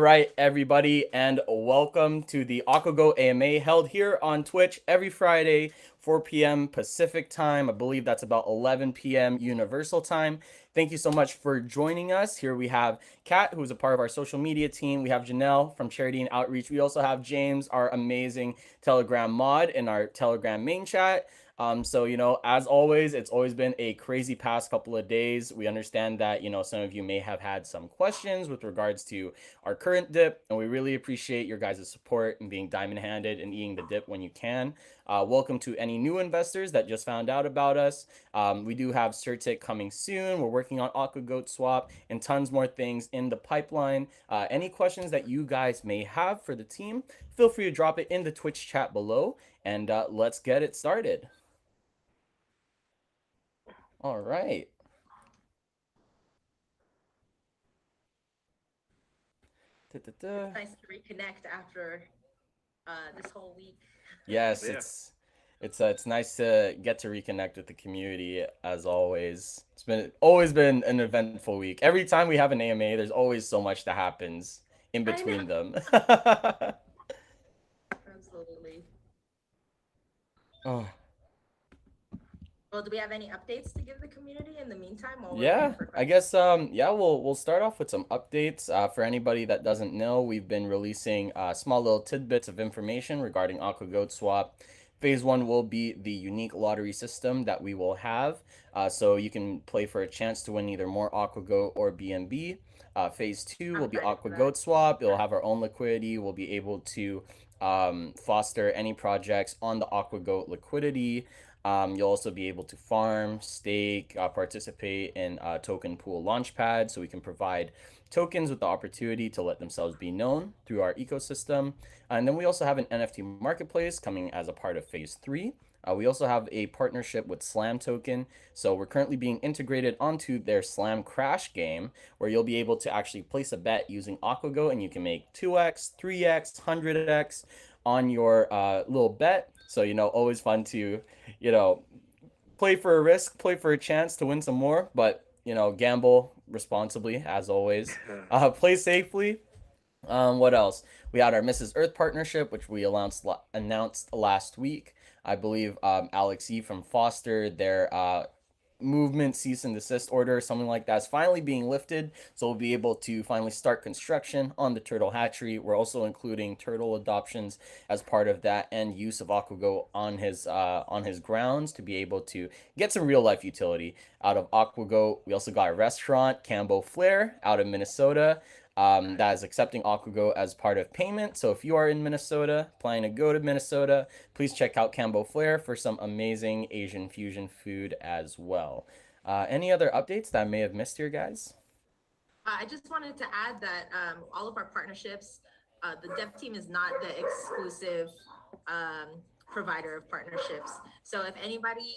right, everybody, and welcome to the Aquagoat AMA held here on Twitch every Friday, 4 p.m. Pacific time. I believe that's about 11 p.m. Universal time. Thank you so much for joining us. Here we have Kat, who's a part of our social media team. We have Janelle from Charity and Outreach. We also have James, our amazing Telegram mod in our Telegram main chat. So, as always, it's always been a crazy past couple of days. We understand that, some of you may have had some questions with regards to our current dip, and we really appreciate your guys' support and being diamond handed and eating the dip when you can. Welcome to any new investors that just found out about us. We do have Certic coming soon. We're working on Aquagoat Swap and tons more things in the pipeline. Any questions that you guys may have for the team, feel free to drop it in the Twitch chat below, and let's get it started. All right. It's nice to reconnect after this whole week. Yes, Yeah. it's nice to get to reconnect with the community as always. It's always been an eventful week. Every time we have an AMA, there's always so much that happens in between them. Absolutely. Oh, Well, do we have any updates to give the community in the meantime while we're yeah, waiting for I questions? guess yeah, we'll start off with some updates. For anybody that doesn't know, we've been releasing small little tidbits of information regarding Aquagoat Swap. Phase one will be the unique lottery system that we will have, so you can play for a chance to win either more Aquagoat or BNB. Phase two I'm will be excited for that. Aquagoat Swap. It'll have our own liquidity. We'll be able to foster any projects on the Aquagoat liquidity. You'll also be able to farm, stake, participate in token pool launchpad, so we can provide tokens with the opportunity to let themselves be known through our ecosystem. And then we also have an NFT marketplace coming as a part of phase three. We also have a partnership with Slam Token. So we're currently being integrated onto their Slam Crash game, where you'll be able to actually place a bet using Aquago, and you can make 2x, 3x, 100x on your little bet. So, always fun to, you know, play for a risk, play for a chance to win some more, but, gamble responsibly as always. Play safely. What else? We had our Mrs. Earth partnership, which we announced last week. I believe Alex E from Foster, their movement cease and desist order, something like that, is finally being lifted. So we'll be able to finally start construction on the turtle hatchery. We're also including turtle adoptions as part of that, and use of Aquago on his grounds to be able to get some real life utility out of Aquago. We also got a restaurant, Cambo Flair, out of Minnesota. That is accepting Aquago as part of payment. So if you are in Minnesota, planning to go to Minnesota, please check out Cambo Flair for some amazing Asian fusion food as well. Any other updates that I may have missed here, guys? I just wanted to add that all of our partnerships, the dev team is not the exclusive provider of partnerships. So if anybody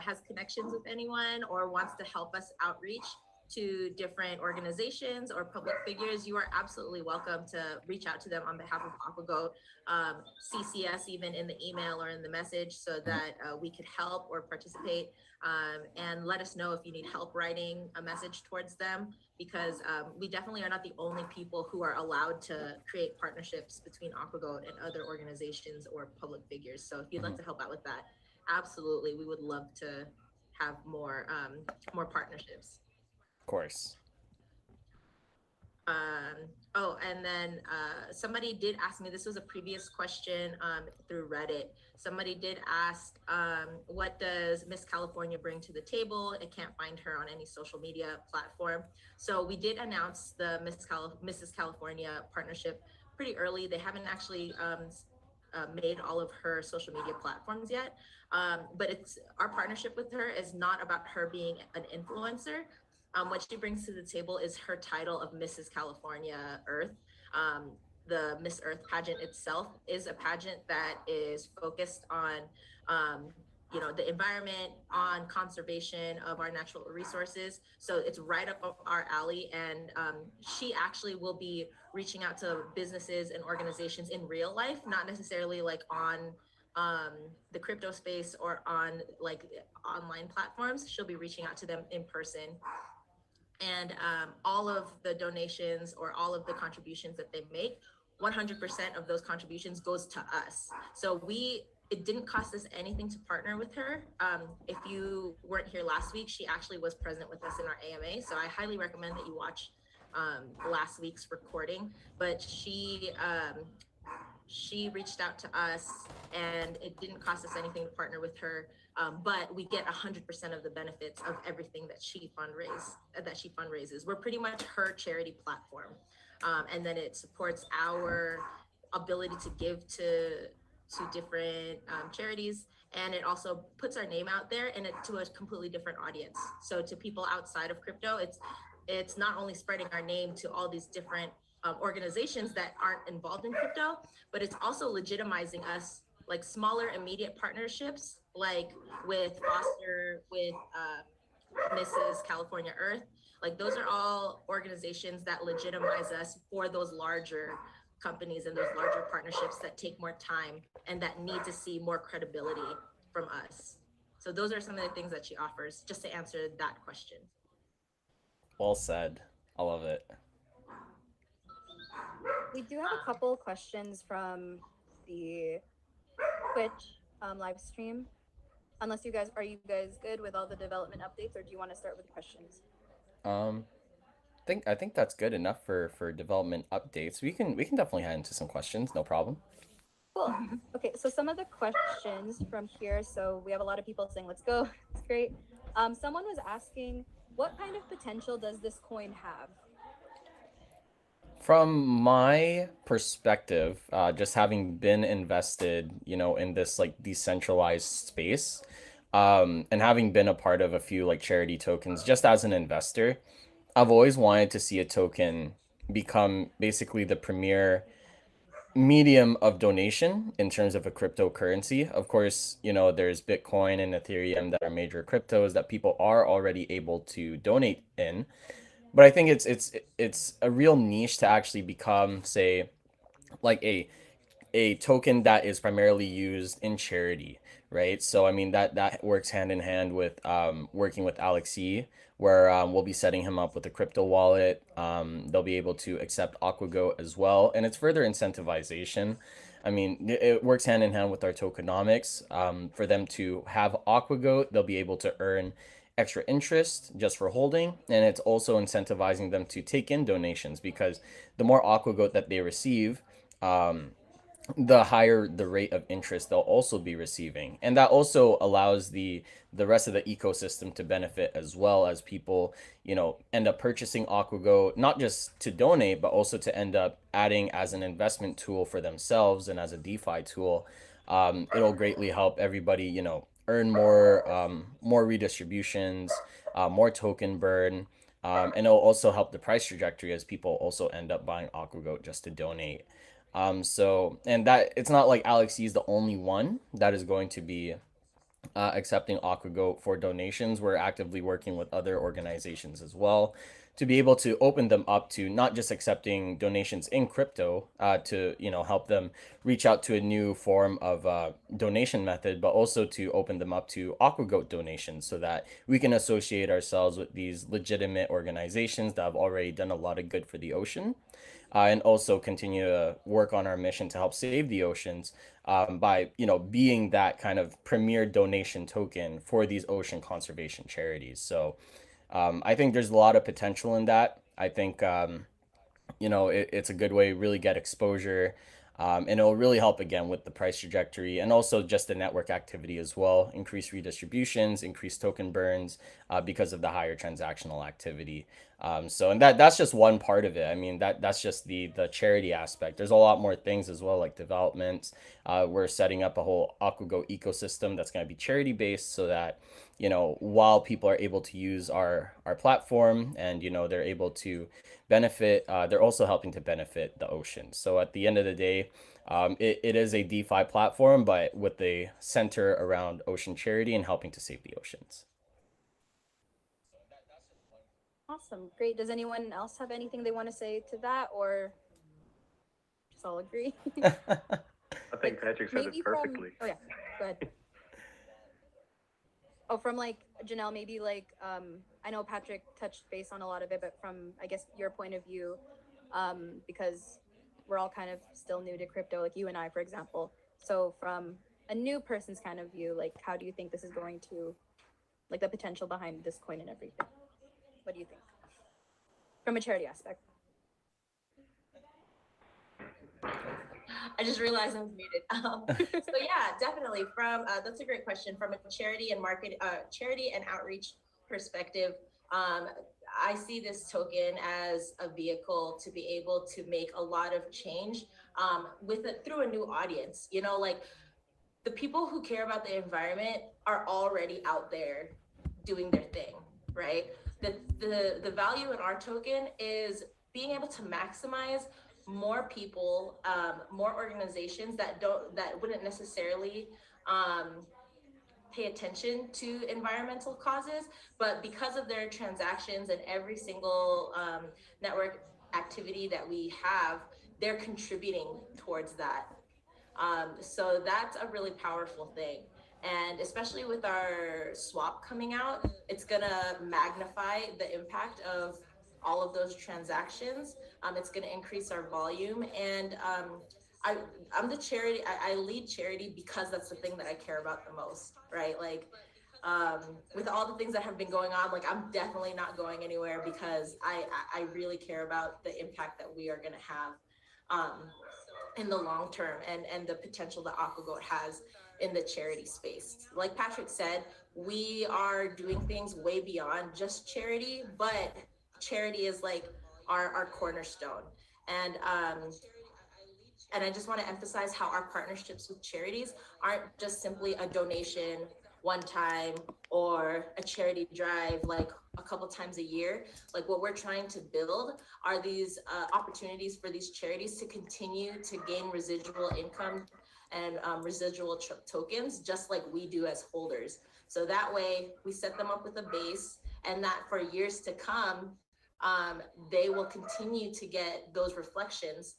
has connections with anyone or wants to help us outreach to different organizations or public figures, you are absolutely welcome to reach out to them on behalf of Aquagoat. CC us even in the email or in the message so that we could help or participate, and let us know if you need help writing a message towards them, because we definitely are not the only people who are allowed to create partnerships between Aquagoat and other organizations or public figures. So if you'd like to help out with that, absolutely, we would love to have more partnerships. Of course. Oh, and then somebody did ask me, this was a previous question through Reddit. Somebody did ask, what does Miss California bring to the table? I can't find her on any social media platform. So we did announce the Mrs. California partnership pretty early. They haven't actually made all of her social media platforms yet. But it's our partnership with her is not about her being an influencer. What she brings to the table is her title of Mrs. California Earth. The Miss Earth pageant itself is a pageant that is focused on, the environment, on conservation of our natural resources. So it's right up our alley. And she actually will be reaching out to businesses and organizations in real life, not necessarily like on the crypto space or on like online platforms. She'll be reaching out to them in person. And all of the donations or all of the contributions that they make, 100% of those contributions goes to us. So it didn't cost us anything to partner with her. If you weren't here last week, she actually was present with us in our AMA. So I highly recommend that you watch last week's recording. But she reached out to us, and it didn't cost us anything to partner with her. But we get 100% of the benefits of everything that she fundraises. We're pretty much her charity platform, and then it supports our ability to give to different charities, and it also puts our name out there and it to a completely different audience. So to people outside of crypto, it's not only spreading our name to all these different organizations that aren't involved in crypto, but it's also legitimizing us, like smaller immediate partnerships, like with Foster, with Mrs. California Earth. Like those are all organizations that legitimize us for those larger companies and those larger partnerships that take more time and that need to see more credibility from us. So those are some of the things that she offers, just to answer that question. Well said. I love it. We do have a couple questions from the Twitch live stream. Unless are you guys good with all the development updates, or do you want to start with questions? Um, I think that's good enough for development updates. We can definitely head into some questions. No problem. Cool. Okay, so some of the questions from here. So we have a lot of people saying, "Let's go." It's great. Someone was asking, "What kind of potential does this coin have?" From my perspective, just having been invested, in this like decentralized space, and having been a part of a few like charity tokens, just as an investor, I've always wanted to see a token become basically the premier medium of donation in terms of a cryptocurrency. Of course, there's Bitcoin and Ethereum that are major cryptos that people are already able to donate in. But I think it's a real niche to actually become, say, like a token that is primarily used in charity, right? So I mean that works hand in hand with working with Alexi, where we'll be setting him up with a crypto wallet. They'll be able to accept Aquagoat as well, and it's further incentivization. I mean, it works hand in hand with our tokenomics. For them to have Aquagoat, they'll be able to earn extra interest just for holding, and it's also incentivizing them to take in donations because the more Aquagoat that they receive, the higher the rate of interest they'll also be receiving, and that also allows the rest of the ecosystem to benefit, as well as people end up purchasing Aquago not just to donate but also to end up adding as an investment tool for themselves and as a DeFi tool. It'll greatly help everybody earn more redistributions, more token burn, and it'll also help the price trajectory as people also end up buying Aquagoat just to donate. And that it's not like Alexi is the only one that is going to be accepting Aquagoat for donations. We're actively working with other organizations as well to be able to open them up to not just accepting donations in crypto, to help them reach out to a new form of donation method, but also to open them up to Aquagoat donations so that we can associate ourselves with these legitimate organizations that have already done a lot of good for the ocean, and also continue to work on our mission to help save the oceans, by being that kind of premier donation token for these ocean conservation charities. So I think there's a lot of potential in that. I think it's a good way to really get exposure, and it'll really help again with the price trajectory and also just the network activity as well. Increase redistributions, increase token burns, because of the higher transactional activity. So and that's just one part of it. I mean that's just the charity aspect. There's a lot more things as well, like development. We're setting up a whole Aquago ecosystem that's going to be charity based, so that while people are able to use our platform and they're able to benefit, they're also helping to benefit the ocean. So at the end of the day, it is a DeFi platform, but with the center around ocean charity and helping to save the oceans. Awesome, great. Does anyone else have anything they want to say to that, or just all agree? I think Patrick said it perfectly. Oh yeah, go ahead. Oh, from like Janelle, maybe like I know Patrick touched base on a lot of it, but from I guess your point of view, because we're all kind of still new to crypto, like you and I, for example. So from a new person's kind of view, like how do you think this is going to, like the potential behind this coin and everything? What do you think? From a charity aspect. I just realized I was muted. So yeah, definitely. From that's a great question. From a charity and charity and outreach perspective, I see this token as a vehicle to be able to make a lot of change with it through a new audience. You know, like the people who care about the environment are already out there doing their thing, right? The value in our token is being able to maximize more people, more organizations that wouldn't necessarily pay attention to environmental causes, but because of their transactions and every single network activity that we have, they're contributing towards that. So that's a really powerful thing. And especially with our swap coming out, it's gonna magnify the impact of all of those transactions. It's gonna increase our volume. And I'm the charity, I lead charity because that's the thing that I care about the most, right? Like with all the things that have been going on, like I'm definitely not going anywhere because I really care about the impact that we are gonna have in the long term and the potential that Aquagoat has in the charity space. Like Patrick said, we are doing things way beyond just charity, but charity is like our cornerstone. And I just want to emphasize how our partnerships with charities aren't just simply a donation one time or a charity drive like a couple times a year. Like what we're trying to build are these opportunities for these charities to continue to gain residual income and residual tokens, just like we do as holders. So that way we set them up with a base, and that for years to come, they will continue to get those reflections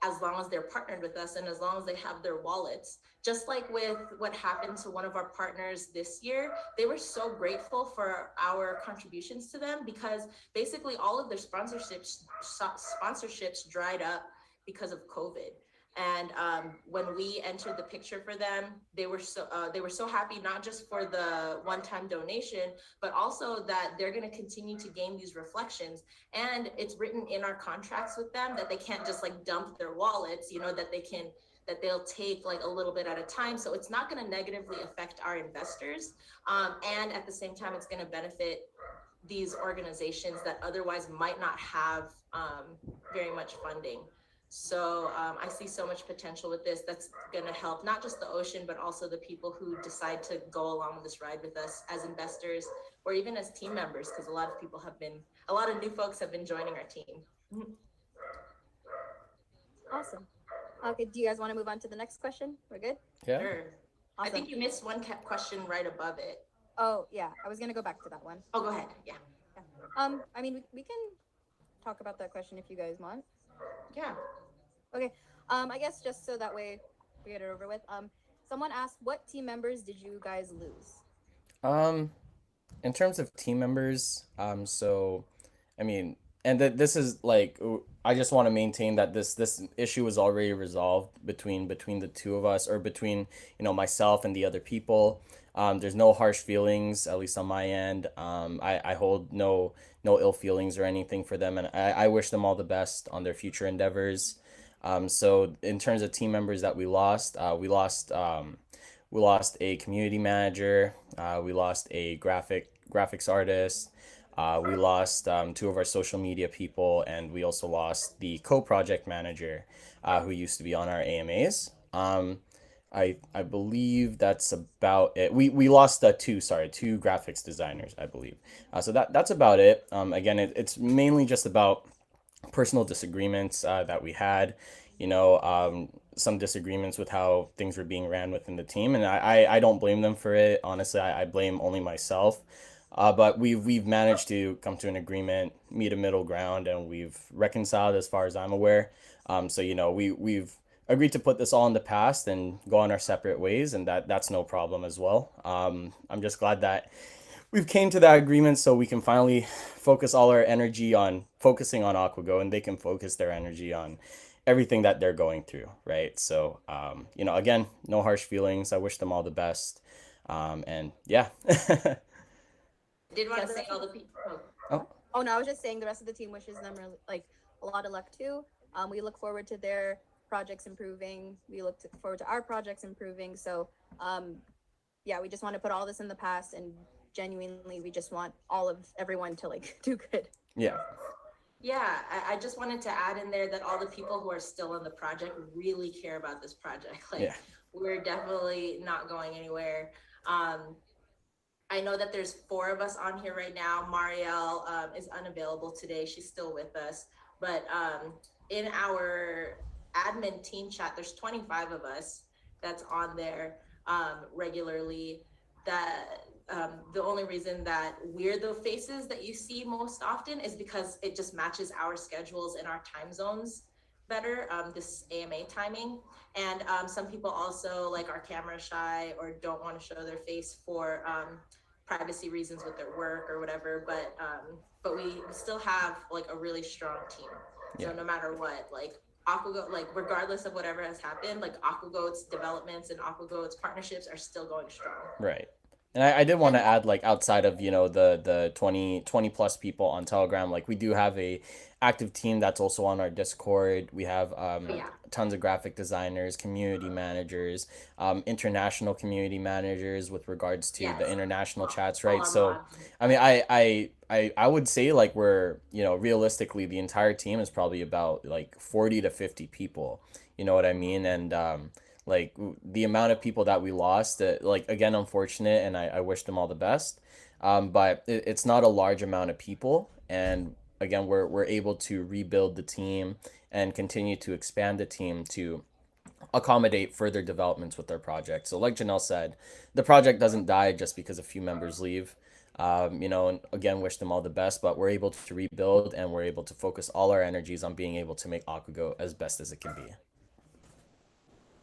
as long as they're partnered with us and as long as they have their wallets. Just like with what happened to one of our partners this year, they were so grateful for our contributions to them because basically all of their sponsorships dried up because of COVID. And when we entered the picture for them, they were so happy, not just for the one-time donation, but also that they're going to continue to gain these reflections. And it's written in our contracts with them that they can't just like dump their wallets, you know, that they'll take like a little bit at a time. So it's not going to negatively affect our investors. And at the same time, it's going to benefit these organizations that otherwise might not have very much funding. So I see so much potential with this that's going to help not just the ocean, but also the people who decide to go along with this ride with us as investors or even as team members, because a lot of new folks have been joining our team. Awesome. Okay, do you guys want to move on to the next question? We're good? Yeah. Sure. Awesome. I think you missed one question right above it. Oh, yeah, I was going to go back to that one. Oh, go ahead. Yeah. I mean, we can talk about that question if you guys want. Yeah. Okay. I guess just so that way we get it over with. Someone asked, what team members did you guys lose? In terms of team members, so I mean, and that this is like I just want to maintain that this issue was already resolved between the two of us, or between myself and the other people. There's no harsh feelings, at least on my end. I hold no ill feelings or anything for them, and I wish them all the best on their future endeavors. So in terms of team members that we lost a community manager. We lost a graphics artist. We lost two of our social media people, and we also lost the co-project manager, who used to be on our AMAs. I believe that's about it. We lost two graphics designers, I believe. So that's about it. Again, it's mainly just about personal disagreements that we had, some disagreements with how things were being ran within the team, and I don't blame them for it. Honestly, I blame only myself. But we've managed to come to an agreement, meet a middle ground, and we've reconciled as far as I'm aware. So we've agreed to put this all in the past and go on our separate ways, and that's no problem as well. I'm just glad that we've came to that agreement so we can finally focus all our energy on focusing on Aquago, and they can focus their energy on everything that they're going through, right? So, again, no harsh feelings. I wish them all the best. And yeah. Did want Yeah, to the say rest all of the the people. Oh, Oh no, I was just saying the rest of the team wishes them like a lot of luck too. We look forward to their projects improving. We look forward to our projects improving. So yeah, we just want to put all this in the past, and genuinely we just want all of everyone to like do good. yeah. Yeah, I just wanted to add in there that all the people who are still in the project really care about this project. Like, Yeah. we're definitely not going anywhere. I know that there's 4 of us on here right now. Marielle is unavailable today. She's still with us. But in our admin team chat, there's 25 of us that's on there regularly. That the only reason that we're the faces that you see most often is because it just matches our schedules and our time zones better, this AMA timing. And some people also like are camera shy or don't want to show their face for privacy reasons with their work or whatever, but we still have like a really strong team. So Yeah. no matter what, like Aquagoat, like regardless of whatever has happened, like Aquagoat's developments and Aquagoat's partnerships are still going strong. Right. And I did want to add, like, outside of, the 20 plus people on Telegram, like, we do have a active team that's also on our Discord. We have Yeah. tons of graphic designers, community managers, international community managers with regards to Yes. the international chats, All right? our So, mods. I mean, I would say, like, we're, realistically, the entire team is probably about like 40 to 50 people. You know what I mean? And like the amount of people that we lost, like, again, unfortunate, and I wish them all the best. But it's not a large amount of people, and again, we're able to rebuild the team and continue to expand the team to accommodate further developments with their project. So like Janelle said, the project doesn't die just because a few members leave. And again, wish them all the best, but we're able to rebuild, and we're able to focus all our energies on being able to make Aquago as best as it can be.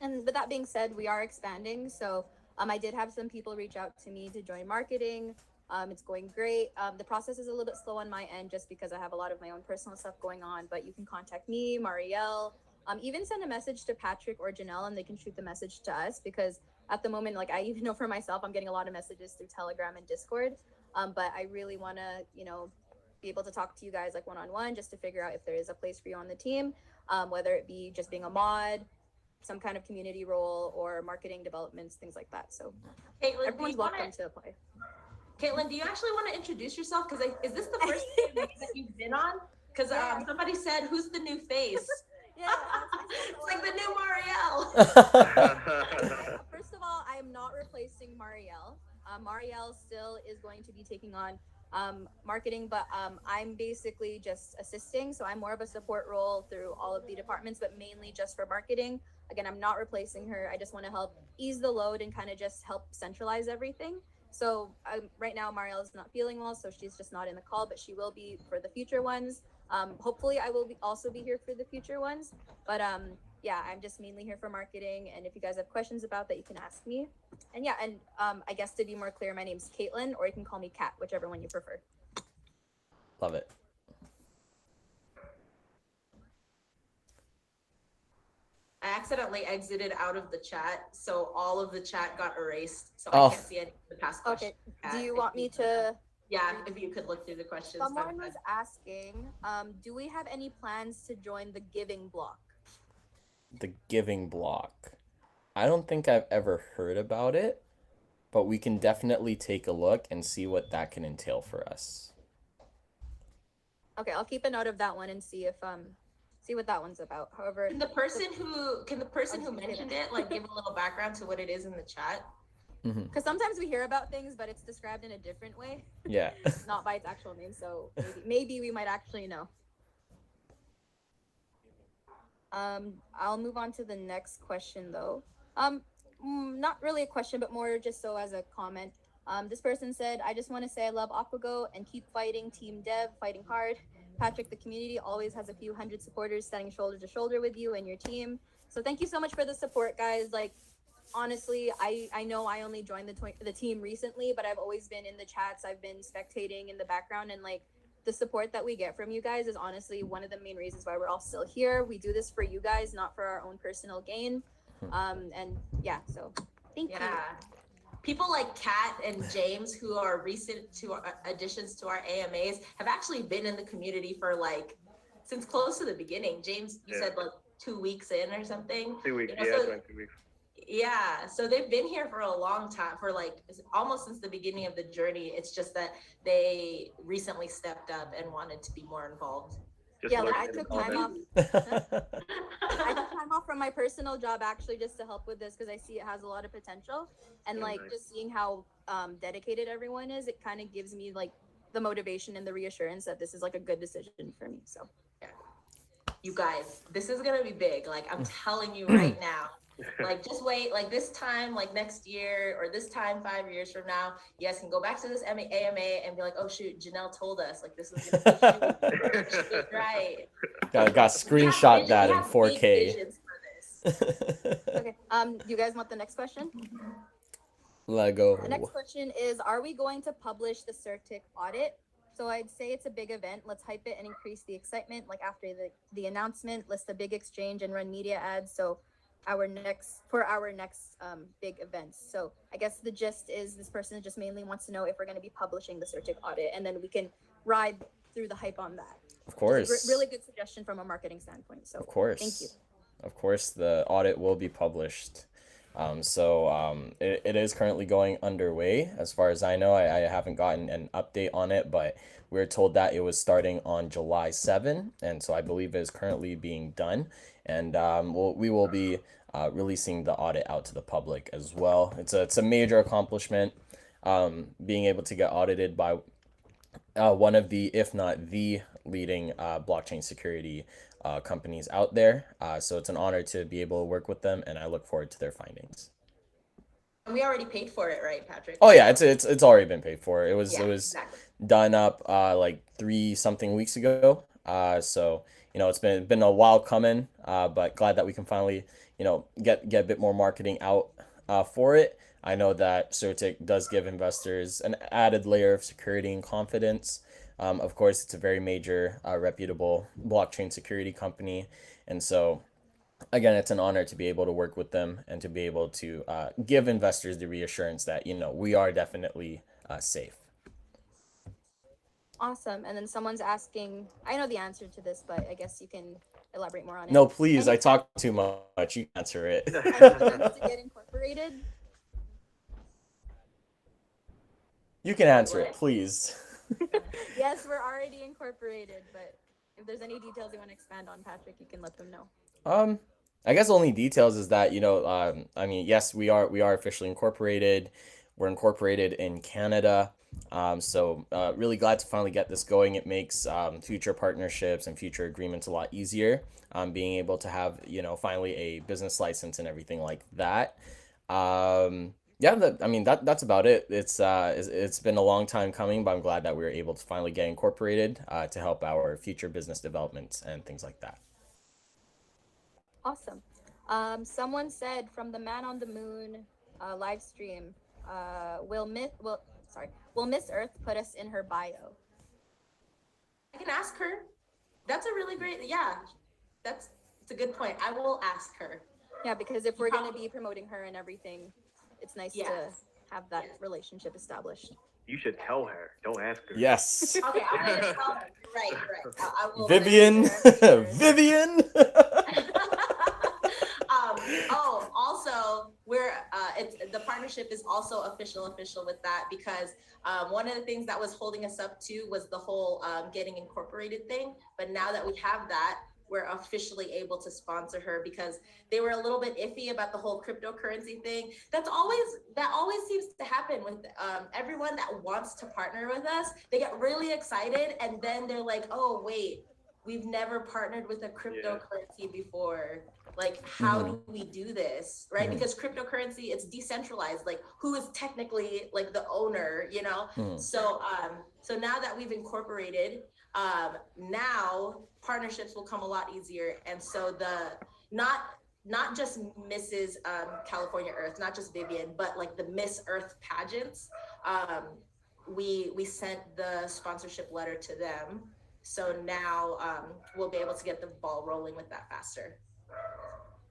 And with that being said, we are expanding. So I did have some people reach out to me to join marketing. It's going great. The process is a little bit slow on my end just because I have a lot of my own personal stuff going on, but you can contact me, Marielle, even send a message to Patrick or Janelle, and they can shoot the message to us, because at the moment, like, I even know for myself, I'm getting a lot of messages through Telegram and Discord. But I really want to, be able to talk to you guys like one-on-one, just to figure out if there is a place for you on the team, whether it be just being a mod, some kind of community role, or marketing developments, things like that. So Caitlin, everyone's welcome to apply. Caitlin, do you actually want to introduce yourself? Because is this the first that you've been on? Because somebody said, "Who's the new face?" Yeah, it's like the new Marielle. First of all, I am not replacing Marielle. Marielle still is going to be taking on marketing, but I'm basically just assisting. So I'm more of a support role through all of the departments, but mainly just for marketing. Again, I'm not replacing her. I just want to help ease the load and kind of just help centralize everything. So right now, Marielle is not feeling well, so she's just not in the call, but she will be for the future ones. Hopefully, I will also be here for the future ones. But yeah, I'm just mainly here for marketing. And if you guys have questions about that, you can ask me. And yeah, and I guess to be more clear, my name's Caitlin, or you can call me Kat, whichever one you prefer. Love it. I accidentally exited out of the chat, so all of the chat got erased. So Oh. I can't see any of the past questions. Okay. Do you want me to? Yeah, if you could look through the questions. Someone was asking, do we have any plans to join the giving block? The giving block. I don't think I've ever heard about it, but we can definitely take a look and see what that can entail for us. Okay, I'll keep a note of that one and see if see what that one's about. However, Can the person who mentioned it like give a little background to what it is in the chat? Because sometimes we hear about things, but it's described in a different way. Yeah. Not by its actual name, so maybe we might actually know. I'll move on to the next question though. Not really a question, but more just so as a comment. This person said, I just want to say I love Aquagoat and keep fighting, Team Dev, fighting hard. Patrick, the community always has a few hundred supporters standing shoulder to shoulder with you and your team. So thank you so much for the support, guys. Like, honestly, I know I only joined the team recently, but I've always been in the chats. I've been spectating in the background, and like the support that we get from you guys is honestly one of the main reasons why we're all still here. We do this for you guys, not for our own personal gain. And yeah, so thank you. People like Kat and James, who are recent to our additions to our AMAs, have actually been in the community for like since close to the beginning. James, you said like 2 weeks in or something. 2 weeks, you know, so, so, 2 weeks. Yeah, so they've been here for a long time, for like almost since the beginning of the journey. It's just that they recently stepped up and wanted to be more involved. Just yeah, like I took time off. I took time off from my personal job actually just to help with this because I see it has a lot of potential, and like just seeing how dedicated everyone is, it kind of gives me like the motivation and the reassurance that this is like a good decision for me. So you guys, this is gonna be big. Like I'm telling you right now. Like just wait, like this time, like next year or this time 5 years from now, you guys can go back to this AMA and be like, oh shoot, Janelle told us like this was gonna be right. Got screenshot that in 4K. Okay, you guys want the next question? Let go. The next question is, are we going to publish the CertIC audit? So I'd say it's a big event. Let's hype it and increase the excitement. Like after the announcement, list the big exchange and run media ads. So our next big events. So I guess the gist is this person just mainly wants to know if we're going to be publishing the CertIC audit, and then we can ride through the hype on that. Of course. Really good suggestion from a marketing standpoint. So of course. Thank you. Of course, the audit will be published. It is currently going underway. As far as I know, I haven't gotten an update on it, but we were told that it was starting on July 7, and so I believe it is currently being done. And we will be releasing the audit out to the public as well. It's a major accomplishment, being able to get audited by one of the, if not the leading blockchain security companies out there. So it's an honor to be able to work with them, and I look forward to their findings. And we already paid for it, right, Patrick? Oh yeah, it's already been paid for. It was exactly. done up like 3-something weeks ago. So it's been a while coming, but glad that we can finally get a bit more marketing out for it. I know that CertIC does give investors an added layer of security and confidence. Of course, it's a very major, reputable blockchain security company. And so, again, it's an honor to be able to work with them and to be able to give investors the reassurance that, we are definitely safe. Awesome. And then someone's asking, I know the answer to this, but I guess you can elaborate more on it. No, please. I talk too much. You answer it. To get incorporated? You can answer it, please. Yes, we're already incorporated, but if there's any details you want to expand on, Patrick, you can let them know. I guess only details is that, yes, we are officially incorporated. We're incorporated in Canada. So really glad to finally get this going. It makes future partnerships and future agreements a lot easier. Being able to have, finally a business license and everything like that. That's about it. It's been a long time coming, but I'm glad that we were able to finally get incorporated to help our future business developments and things like that. Awesome. Someone said from the Man on the Moon live stream, will Miss Earth put us in her bio? I can ask her. That's a really great, it's a good point. I will ask her. Yeah, because if we're going to be promoting her and everything, it's nice to have that relationship established. You should tell her. Don't ask her. Yes. Okay, I'm going to tell her. Right. I will Vivian. Vivian. Also, we're the partnership is also official with that because one of the things that was holding us up too was the whole getting incorporated thing. But now that we have that, we're officially able to sponsor her because they were a little bit iffy about the whole cryptocurrency thing. That always seems to happen with everyone that wants to partner with us. They get really excited and then they're like, oh wait, we've never partnered with a cryptocurrency before. Like, how do we do this, right? Because cryptocurrency, it's decentralized. Like, who is technically like the owner, So now that we've incorporated, now partnerships will come a lot easier. And so not just Mrs. California Earth, not just Vivian, but like the Miss Earth pageants. We sent the sponsorship letter to them, so now we'll be able to get the ball rolling with that faster.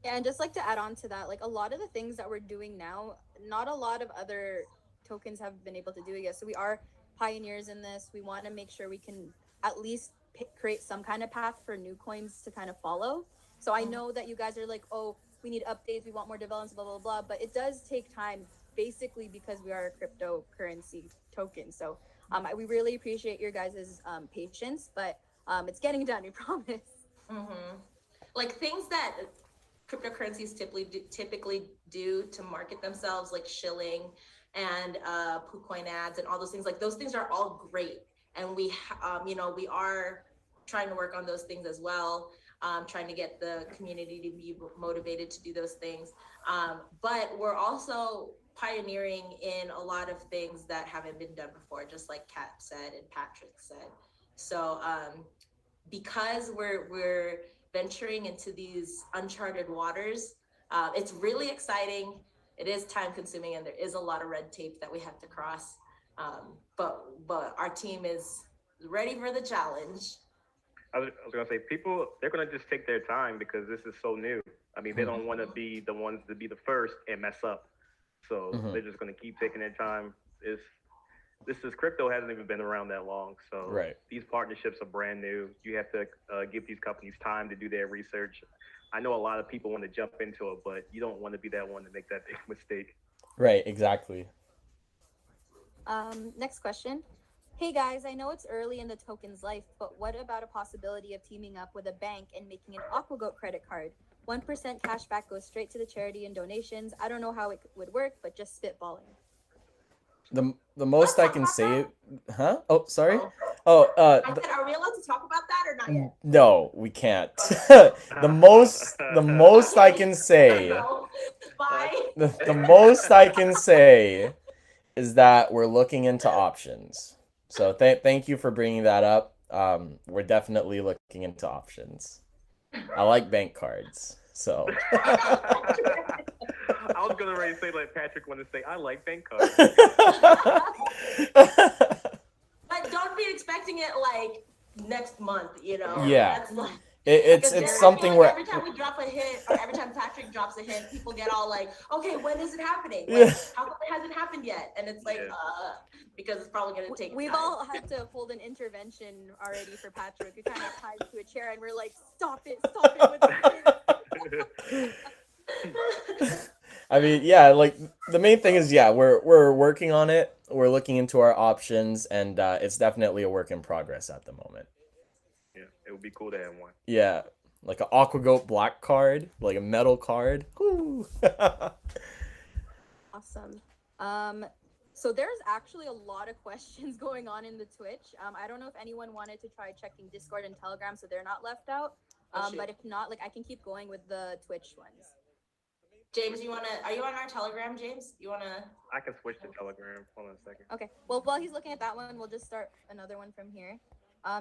Yeah, and just like to add on to that, like a lot of the things that we're doing now, not a lot of other tokens have been able to do it yet. So we are pioneers in this. We want to make sure we can at least create some kind of path for new coins to kind of follow. So I know that you guys are like, oh, we need updates, we want more developments, blah, blah, blah. But it does take time, basically because we are a cryptocurrency token. So we really appreciate your guys' patience, but it's getting done, we promise. Like things that cryptocurrencies typically do to market themselves, like shilling and PooCoin ads and all those things, like those things are all great. And we, you know, we are trying to work on those things as well, trying to get the community to be motivated to do those things. But we're also pioneering in a lot of things that haven't been done before, just like Kat said and Patrick said. So because we're venturing into these uncharted waters, it's really exciting. It is time consuming, and there is a lot of red tape that we have to cross. But our team is ready for the challenge. I was gonna say, people, they're gonna just take their time because this is so new. I mean, they don't want to be the ones to be the first and mess up. So they're just gonna keep taking their time. Crypto hasn't even been around that long, so these partnerships are brand new. You have to give these companies time to do their research. I know a lot of people want to jump into it, but you don't want to be that one to make that big mistake. Right, exactly. Next question. Hey guys, I know it's early in the token's life, but what about a possibility of teaming up with a bank and making an Aquagoat credit card? 1% cash back goes straight to the charity and donations. I don't know how it would work, but just spitballing. The most I can say, huh? Oh, sorry. I said, are we allowed to talk about that or not yet? No, we can't. the most I can say. The most I can say is that we're looking into options. So thank you for bringing that up. We're definitely looking into options. I like bank cards, so. I was gonna already say, like Patrick wanted to say, I like bank cards. But don't be expecting it like next month, you know? Yeah. That's like, it's something where every time we drop a hit, or every time Patrick drops a hit, people get all like, okay, when is it happening? Like, how come it hasn't happened yet? And it's like, because it's probably gonna take We've time. all had to hold an intervention already for Patrick. We're kind of tied to a chair and we're like, stop it with the I mean, yeah, like the main thing is, yeah, we're working on it. We're looking into our options, and it's definitely a work in progress at the moment. Yeah, it would be cool to have one. Yeah, like an Aquagoat black card, like a metal card. Woo! Awesome. So there's actually a lot of questions going on in the Twitch. I don't know if anyone wanted to try checking Discord and Telegram so they're not left out. But if not, like I can keep going with the Twitch ones. James, are you on our Telegram, James? I can switch to Telegram. Hold on a second. Okay. Well, while he's looking at that one, we'll just start another one from here.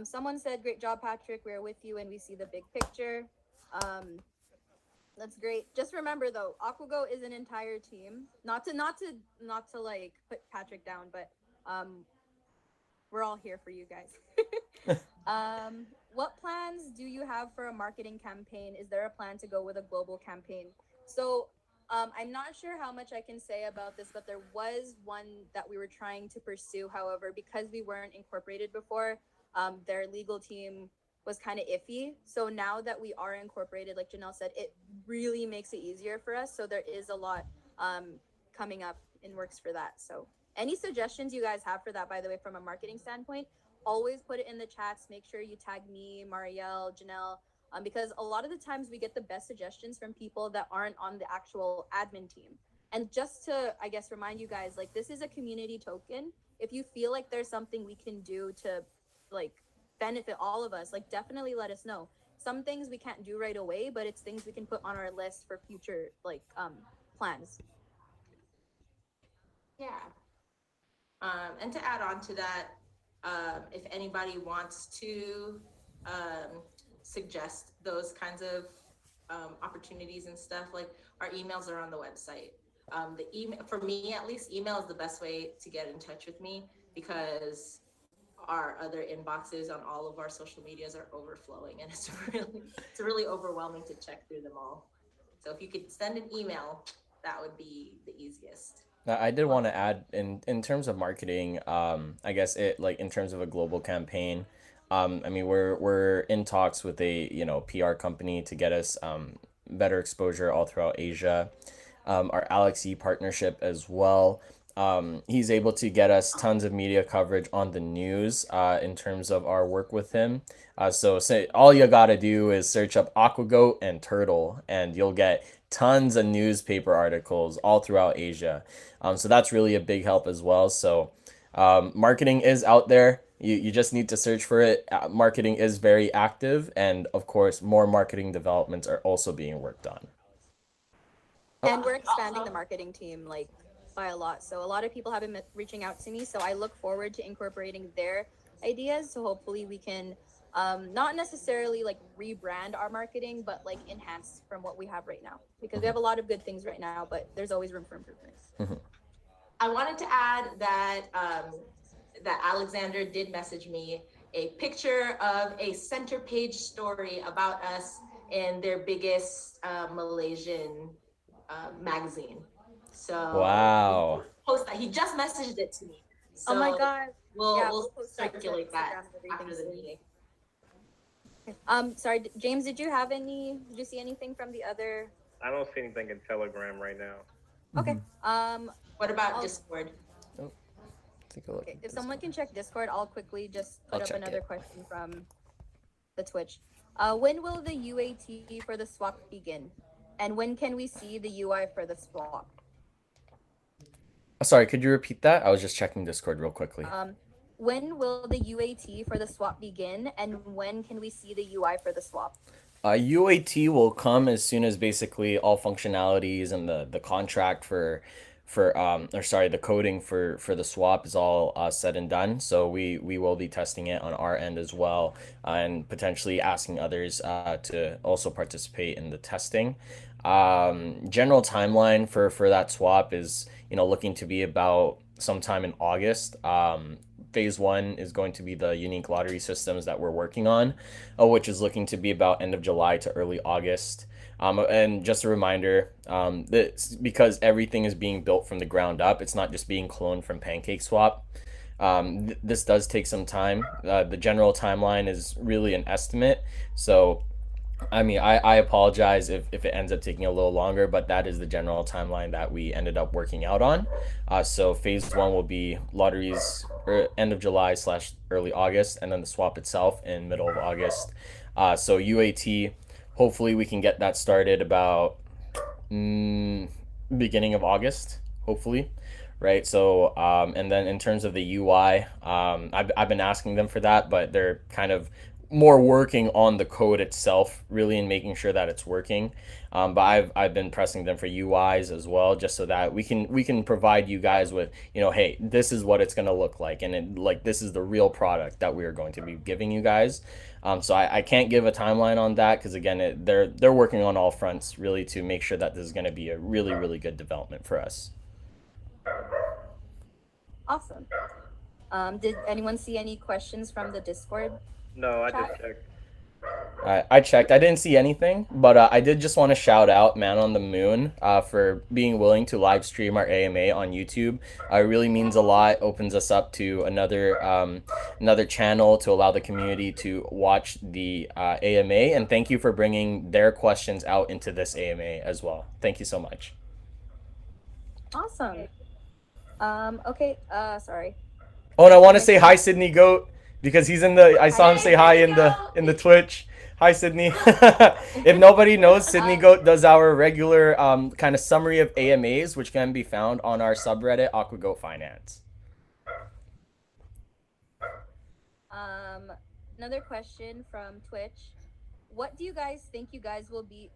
Someone said, great job, Patrick. We're with you and we see the big picture. That's great. Just remember though, Aquagoat is an entire team. Not to like put Patrick down, but we're all here for you guys. What plans do you have for a marketing campaign? Is there a plan to go with a global campaign? So I'm not sure how much I can say about this, but there was one that we were trying to pursue. However, because we weren't incorporated before, their legal team was kind of iffy. So now that we are incorporated, like Janelle said, it really makes it easier for us. So there is a lot coming up in works for that. So any suggestions you guys have for that, by the way, from a marketing standpoint, always put it in the chats. Make sure you tag me, Marielle, Janelle, because a lot of the times we get the best suggestions from people that aren't on the actual admin team. And just to, I guess, remind you guys, like, this is a community token. If you feel like there's something we can do to, like, benefit all of us, like, definitely let us know. Some things we can't do right away, but it's things we can put on our list for future, like, plans. Yeah. And to add on to that, if anybody wants to suggest those kinds of opportunities and stuff, like our emails are on the website. The email, for me at least, email is the best way to get in touch with me, because our other inboxes on all of our social medias are overflowing, and it's really overwhelming to check through them all. So if you could send an email, that would be the easiest. I did want to add in terms of marketing, I guess it like in terms of a global campaign, I mean we're in talks with a PR company to get us better exposure all throughout Asia. Our Alex E partnership as well. He's able to get us tons of media coverage on the news in terms of our work with him. So say all you gotta do is search up Aquagoat and Turtle, and you'll get tons of newspaper articles all throughout Asia. So that's really a big help as well. So marketing is out there. You just need to search for it. Marketing is very active, and of course, more marketing developments are also being worked on. And we're expanding the marketing team like by a lot. So a lot of people have been reaching out to me. So I look forward to incorporating their ideas. So hopefully we can not necessarily like rebrand our marketing, but like enhance from what we have right now. Because we have a lot of good things right now, but there's always room for improvement. I wanted to add that that Alexander did message me a picture of a center page story about us in their biggest Malaysian magazine. So Wow. Post that. He just messaged it to me. So oh my god. We'll circulate that after the meeting. Sorry, James, did you see anything from the other? I don't see anything in Telegram right now. Okay. What about Discord? Oh, take a look. Okay. If someone can check Discord, I'll quickly just put up another question from the Twitch. When will the UAT for the swap begin? And when can we see the UI for the swap? Sorry, could you repeat that? I was just checking Discord real quickly. When will the UAT for the swap begin? And when can we see the UI for the swap? UAT will come as soon as basically all functionalities and the contract for the coding for the swap is all said and done. So we will be testing it on our end as well, and potentially asking others to also participate in the testing. General timeline for that swap is looking to be about sometime in August. Phase one is going to be the unique lottery systems that we're working on, which is looking to be about end of July to early August. And just a reminder, because everything is being built from the ground up, it's not just being cloned from PancakeSwap. This does take some time. The general timeline is really an estimate. So I mean, I apologize if it ends up taking a little longer, but that is the general timeline that we ended up working out on. So phase one will be lotteries end of July / early August, and then the swap itself in middle of August. So UAT, hopefully we can get that started about beginning of August, hopefully. Right. So, and then in terms of the UI, I've been asking them for that, but they're kind of more working on the code itself, really, and making sure that it's working. But I've been pressing them for UIs as well, just so that we can provide you guys with, hey, this is what it's gonna look like, and this is the real product that we are going to be giving you guys. So I can't give a timeline on that because again, they're working on all fronts really to make sure that this is gonna be a really, really good development for us. Awesome. Did anyone see any questions from the Discord? No, I just checked. I checked. I didn't see anything, but I did just want to shout out Man on the Moon for being willing to live stream our AMA on YouTube. It really means a lot. Opens us up to another channel to allow the community to watch the AMA. And thank you for bringing their questions out into this AMA as well. Thank you so much. Awesome. Okay. Sorry. Oh, and I want to say hi, Sydney Goat, because he's in the. I saw him say hi in the Twitch. Hi, Sydney. If nobody knows, Sydney Goat does our regular kind of summary of AMAs, which can be found on our subreddit Aquagoat.finanace. Another question from Twitch. What do you guys think you guys will be?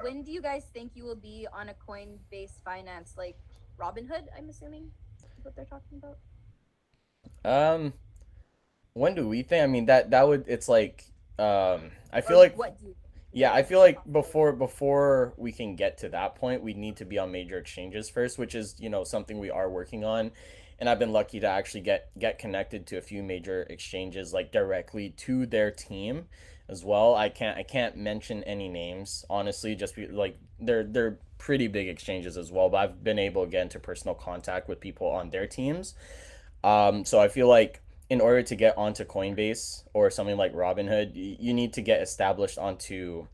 When do you guys think you will be on a Coinbase finance, like Robinhood? I'm assuming is what they're talking about. When do we think? I mean, that would, it's like, I feel like, what do you Yeah, I feel like before we can get to that point, we need to be on major exchanges first, which is, something we are working on. And I've been lucky to actually get connected to a few major exchanges like directly to their team as well. I can't mention any names, honestly, just like they're pretty big exchanges as well, but I've been able to get into personal contact with people on their teams. So I feel like in order to get onto Coinbase or something like Robinhood, you need to get established onto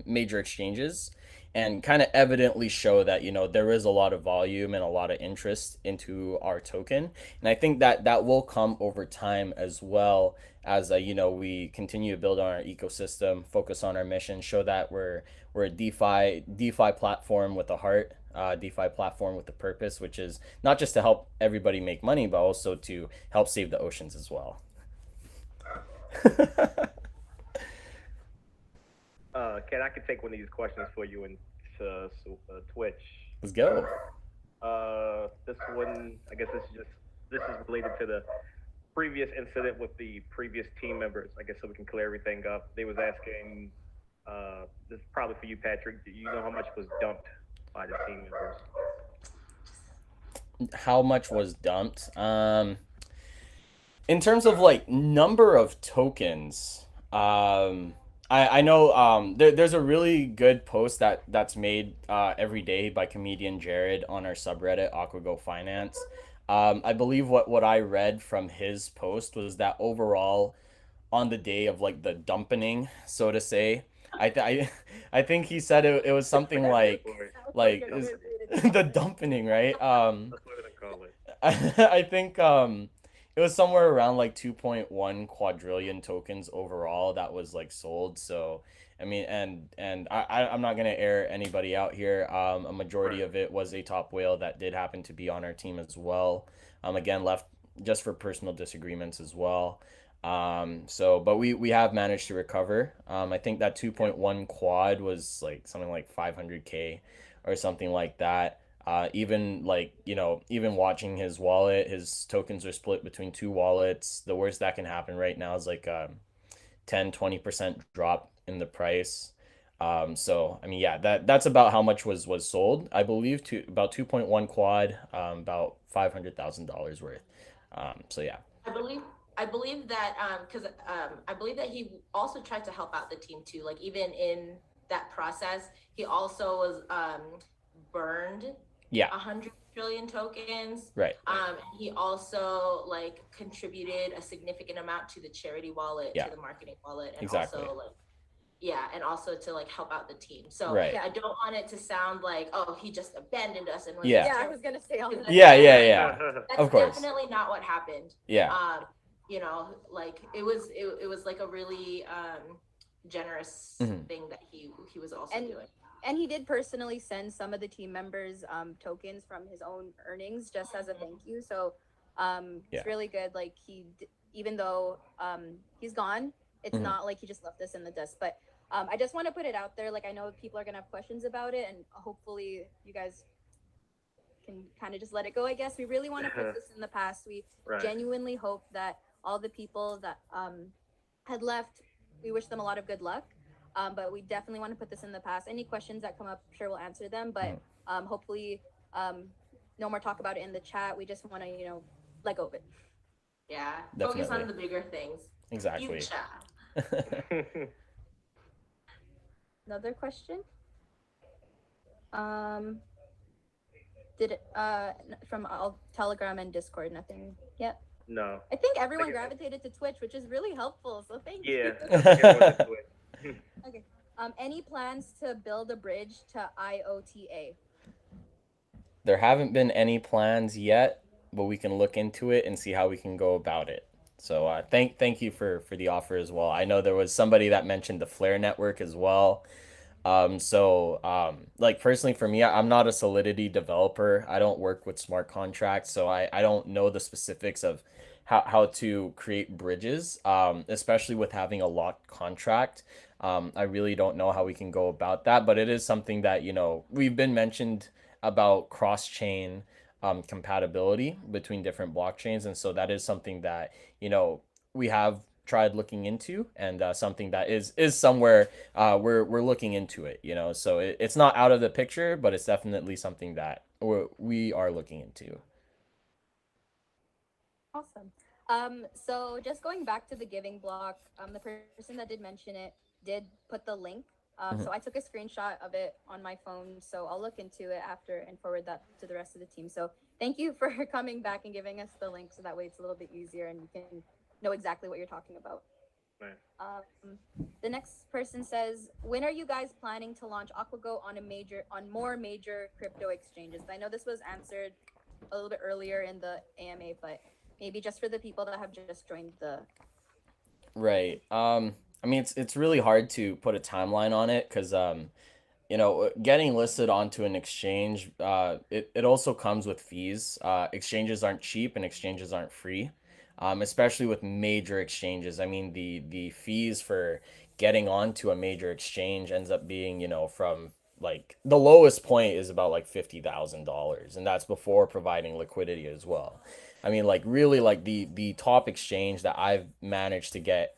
major exchanges and kind of evidently show that there is a lot of volume and a lot of interest into our token. And I think that that will come over time, as well as we continue to build on our ecosystem, focus on our mission, show that we're a DeFi platform with a heart, DeFi platform with a purpose, which is not just to help everybody make money, but also to help save the oceans as well. Ken, I can take one of these questions for you in Twitch. Let's go. This one, I guess this is related to the previous incident with the previous team members. I guess so we can clear everything up. They was asking, this is probably for you, Patrick. Do you know how much was dumped by the team members? How much was dumped? In terms of like number of tokens, I know there's a really good post that's made every day by comedian Jared on our subreddit Aquagoat.finanace. I believe what I read from his post was that overall, on the day of like the dumping, so to say, I think he said it was something like is the dumping, right? That's what I'm gonna call it. I think it was somewhere around like 2.1 quadrillion tokens overall that was like sold. So I mean, and I'm not gonna air anybody out here. A majority Right. of it was a top whale that did happen to be on our team as well. Again, left just for personal disagreements as well. But we have managed to recover. I think that Yeah. 2.1 quad was like something like 500K or something like that. Even like, even watching his wallet, his tokens are split between two wallets. The worst that can happen right now is like 10-20% drop in the price. So I mean, yeah, that's about how much was sold. I believe to about 2.1 quad, about $500,000 worth. So yeah. I believe I believe that because I believe that he also tried to help out the team too. Like even in that process, he also was burned Yeah. 100 trillion tokens. Right. He also like contributed a significant amount to the charity wallet, Yeah. to the marketing wallet, and Exactly. also like yeah, and also to like help out the team. So Right. I don't want it to sound like, oh, he just abandoned us and was Yeah. Yeah, I was gonna say all that. Yeah. That's Of course. definitely not what happened. Yeah. Like it was like a really generous Mhm. thing that he was also And doing. and he did personally send some of the team members tokens from his own earnings just as a thank you. So Yeah. it's really good. Like even though he's gone, it's Mhm. not like he just left us in the dust. But I just want to put it out there. Like I know people are gonna have questions about it, and hopefully you guys can kind of just let it go. I guess we really want to put this in the past. We Right. genuinely hope that all the people that had left, we wish them a lot of good luck. But we definitely want to put this in the past. Any questions that come up, I'm sure we'll answer them. But hopefully, no more talk about it in the chat. We just want to, let go of it. Yeah. Definitely. Focus on the bigger things. Exactly. Future. Another question. Did it from all Telegram and Discord? Nothing yet. No. I think everyone gravitated to Twitch, which is really helpful. So thank you. Yeah. I think everyone did Twitch. Okay. Any plans to build a bridge to IOTA? There haven't been any plans yet, but we can look into it and see how we can go about it. So thank you for the offer as well. I know there was somebody that mentioned the Flare network as well. Like personally for me, I'm not a Solidity developer. I don't work with smart contracts, so I don't know the specifics of how to create bridges, especially with having a locked contract. I really don't know how we can go about that, but it is something that, we've been mentioned about cross-chain compatibility between different blockchains. And so that is something that, we have tried looking into, and something that is somewhere we're looking into it, you know. So it's not out of the picture, but it's definitely something that we are looking into. Awesome. So just going back to the giving block, the person that did mention it did put the link. So I took a screenshot of it on my phone. So I'll look into it after and forward that to the rest of the team. So thank you for coming back and giving us the link, so that way it's a little bit easier and we can know exactly what you're talking about. Right. The next person says, when are you guys planning to launch Aquagoat on more major crypto exchanges? I know this was answered a little bit earlier in the AMA, but maybe just for the people that have just joined the. Right. I mean, it's really hard to put a timeline on it, because you know, getting listed onto an exchange, it also comes with fees. Exchanges aren't cheap and exchanges aren't free, especially with major exchanges. I mean, the fees for getting onto a major exchange ends up being, you know, from like the lowest point is about like $50,000, and that's before providing liquidity as well. I mean, like really, like the top exchange that I've managed to get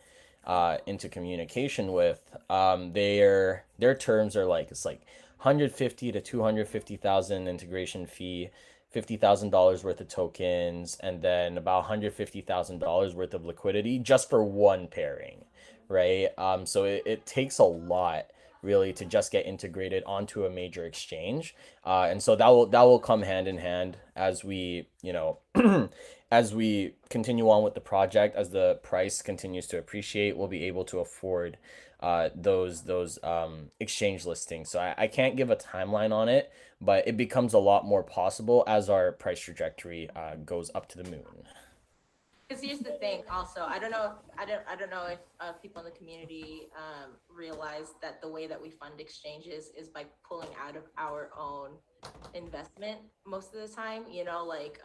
into communication with, their terms are like, it's like 150 to 250,000 integration fee, $50,000 worth of tokens, and then about $150,000 worth of liquidity just for one pairing, right? So it takes a lot really to just get integrated onto a major exchange, and so that will come hand in hand as we, you know, as we continue on with the project. As the price continues to appreciate, we'll be able to afford those exchange listings. So I can't give a timeline on it, but it becomes a lot more possible as our price trajectory goes up to the moon. Because here's the thing. Also, I don't know if people in the community realize that the way that we fund exchanges is by pulling out of our own investment most of the time. You know, like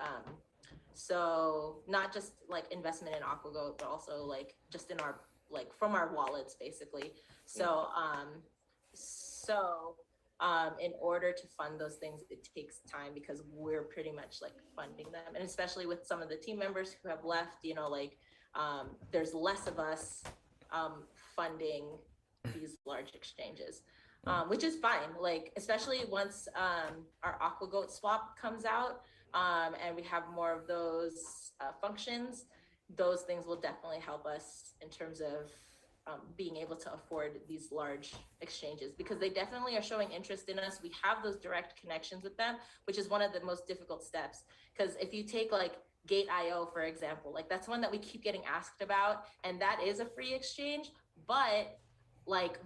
so not just like investment in Aquagoat, but also like just in our, like from our wallets basically. So in order to fund those things, it takes time because we're pretty much like funding them. And especially with some of the team members who have left, you know, like there's less of us funding these large exchanges, which is fine. Like, especially once our Aquagoat swap comes out and we have more of those functions, those things will definitely help us in terms of being able to afford these large exchanges, because they definitely are showing interest in us. We have those direct connections with them, which is one of the most difficult steps. Because if you take like Gate.io, for example, like that's one that we keep getting asked about, and that is a free exchange, but like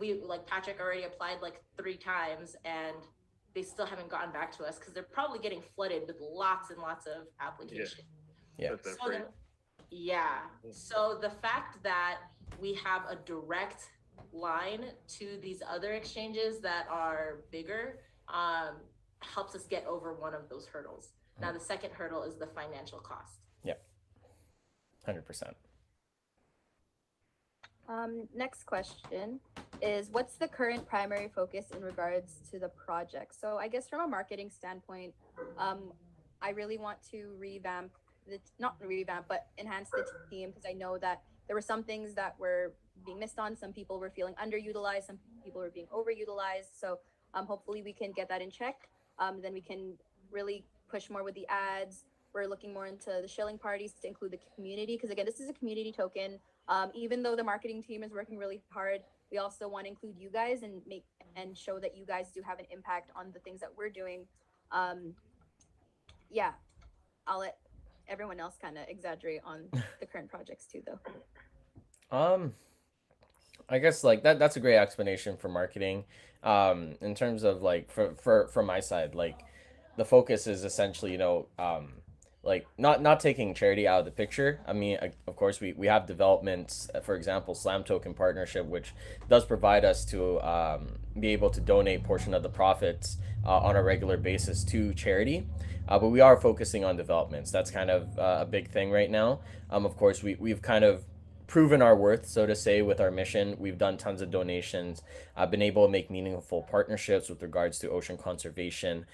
Patrick already applied like 3 times and they still haven't gotten back to us because they're probably getting flooded with lots and lots of applications. Yeah. So the fact that we have a direct line to these other exchanges that are bigger helps us get over one of those hurdles. Now, the second hurdle is the financial cost. Yeah, 100%. Next question is, what's the current primary focus in regards to the project? So I guess from a marketing standpoint, I really want to but enhance the team, because I know that there were some things that were being missed on. Some people were feeling underutilized, some people were being overutilized. So hopefully we can get that in check. Then we can really push more with the ads. We're looking more into the shilling parties to include the community, because again, this is a community token. Even though the marketing team is working really hard, we also want to include you guys and show that you guys do have an impact on the things that we're doing. Yeah, I'll let everyone else kind of exaggerate on the current projects too, though. I guess like that's a great explanation for marketing. In terms of like for my side, like the focus is essentially, you know, like not taking charity out of the picture. I mean, of course we have developments, for example, Slam Token partnership, which does provide us to be able to donate portion of the profits on a regular basis to charity. But we are focusing on developments. That's kind of a big thing right now. Of course, we've kind of proven our worth, so to say, with our mission. We've done tons of donations. I've been able to make meaningful partnerships with regards to ocean conservation.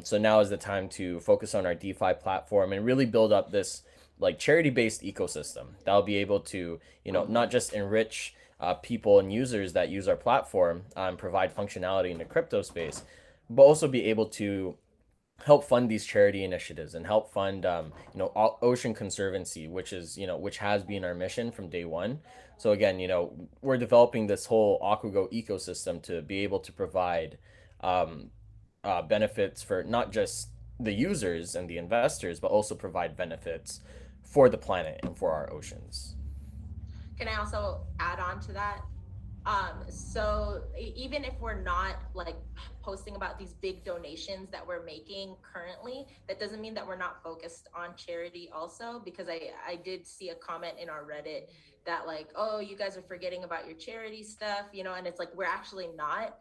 So now is the time to focus on our DeFi platform and really build up this like charity-based ecosystem that'll be able to, not just enrich people and users that use our platform and provide functionality in the crypto space, but also be able to help fund these charity initiatives and help fund ocean conservancy, which has been our mission from day one. So again, we're developing this whole Aquagoat ecosystem to be able to provide benefits for not just the users and the investors, but also provide benefits for the planet and for our oceans. Can I also add on to that? So even if we're not like posting about these big donations that we're making currently, that doesn't mean that we're not focused on charity also, because I did see a comment in our Reddit that like, oh, you guys are forgetting about your charity stuff, and it's like, we're actually not,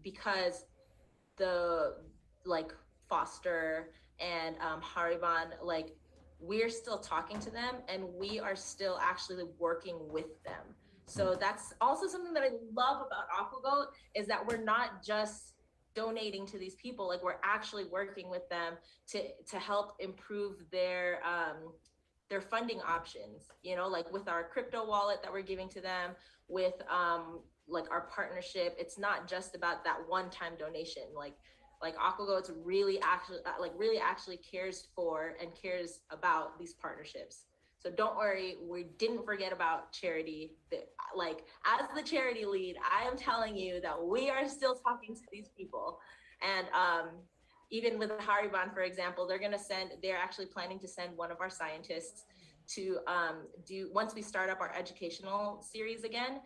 because the like Foster and Hariban, like we're still talking to them and we are still actually working with them. So that's also something that I love about Aquagoat, is that we're not just donating to these people, like we're actually working with them to help improve their funding options, like with our crypto wallet that we're giving to them, with like our partnership. It's not just about that one-time donation. Like Aquagoat's really actually cares for and cares about these partnerships. So don't worry, we didn't forget about charity. Like as the charity lead, I am telling you that we are still talking to these people. And even with Hariban, for example, they're actually planning to send one of our scientists to once we start up our educational series again,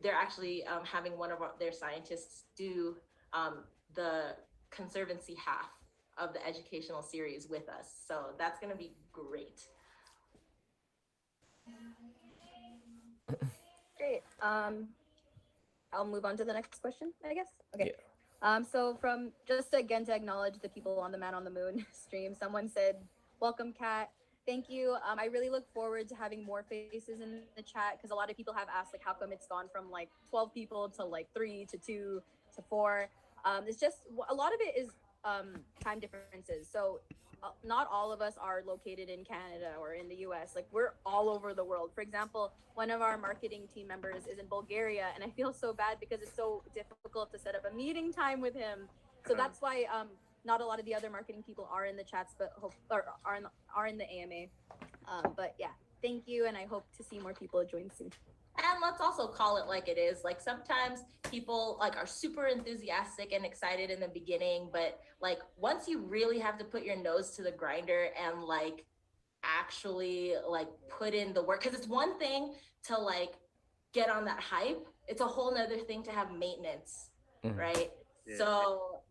they're actually having one of their scientists do the conservancy half of the educational series with us. So that's going to be great. Great. I'll move on to the next question, I guess. Okay. Yeah. So from just again to acknowledge the people on the Man on the Moon stream, someone said, "Welcome, Kat. Thank you. I really look forward to having more faces in the chat, because a lot of people have asked like how come it's gone from like 12 people to like 3 to 2 to 4. It's just a lot of it is time differences. So not all of us are located in Canada or in the US. Like we're all over the world. For example, one of our marketing team members is in Bulgaria, and I feel so bad because it's so difficult to set up a meeting time with him. So that's why not a lot of the other marketing people are in the chats, but are in the AMA. But yeah, thank you, and I hope to see more people join soon. And let's also call it like it is. Like sometimes people like are super enthusiastic and excited in the beginning, but like once you really have to put your nose to the grinder and like actually like put in the work, because it's one thing to like get on that hype, it's a whole nother thing to have maintenance, right? Yeah. So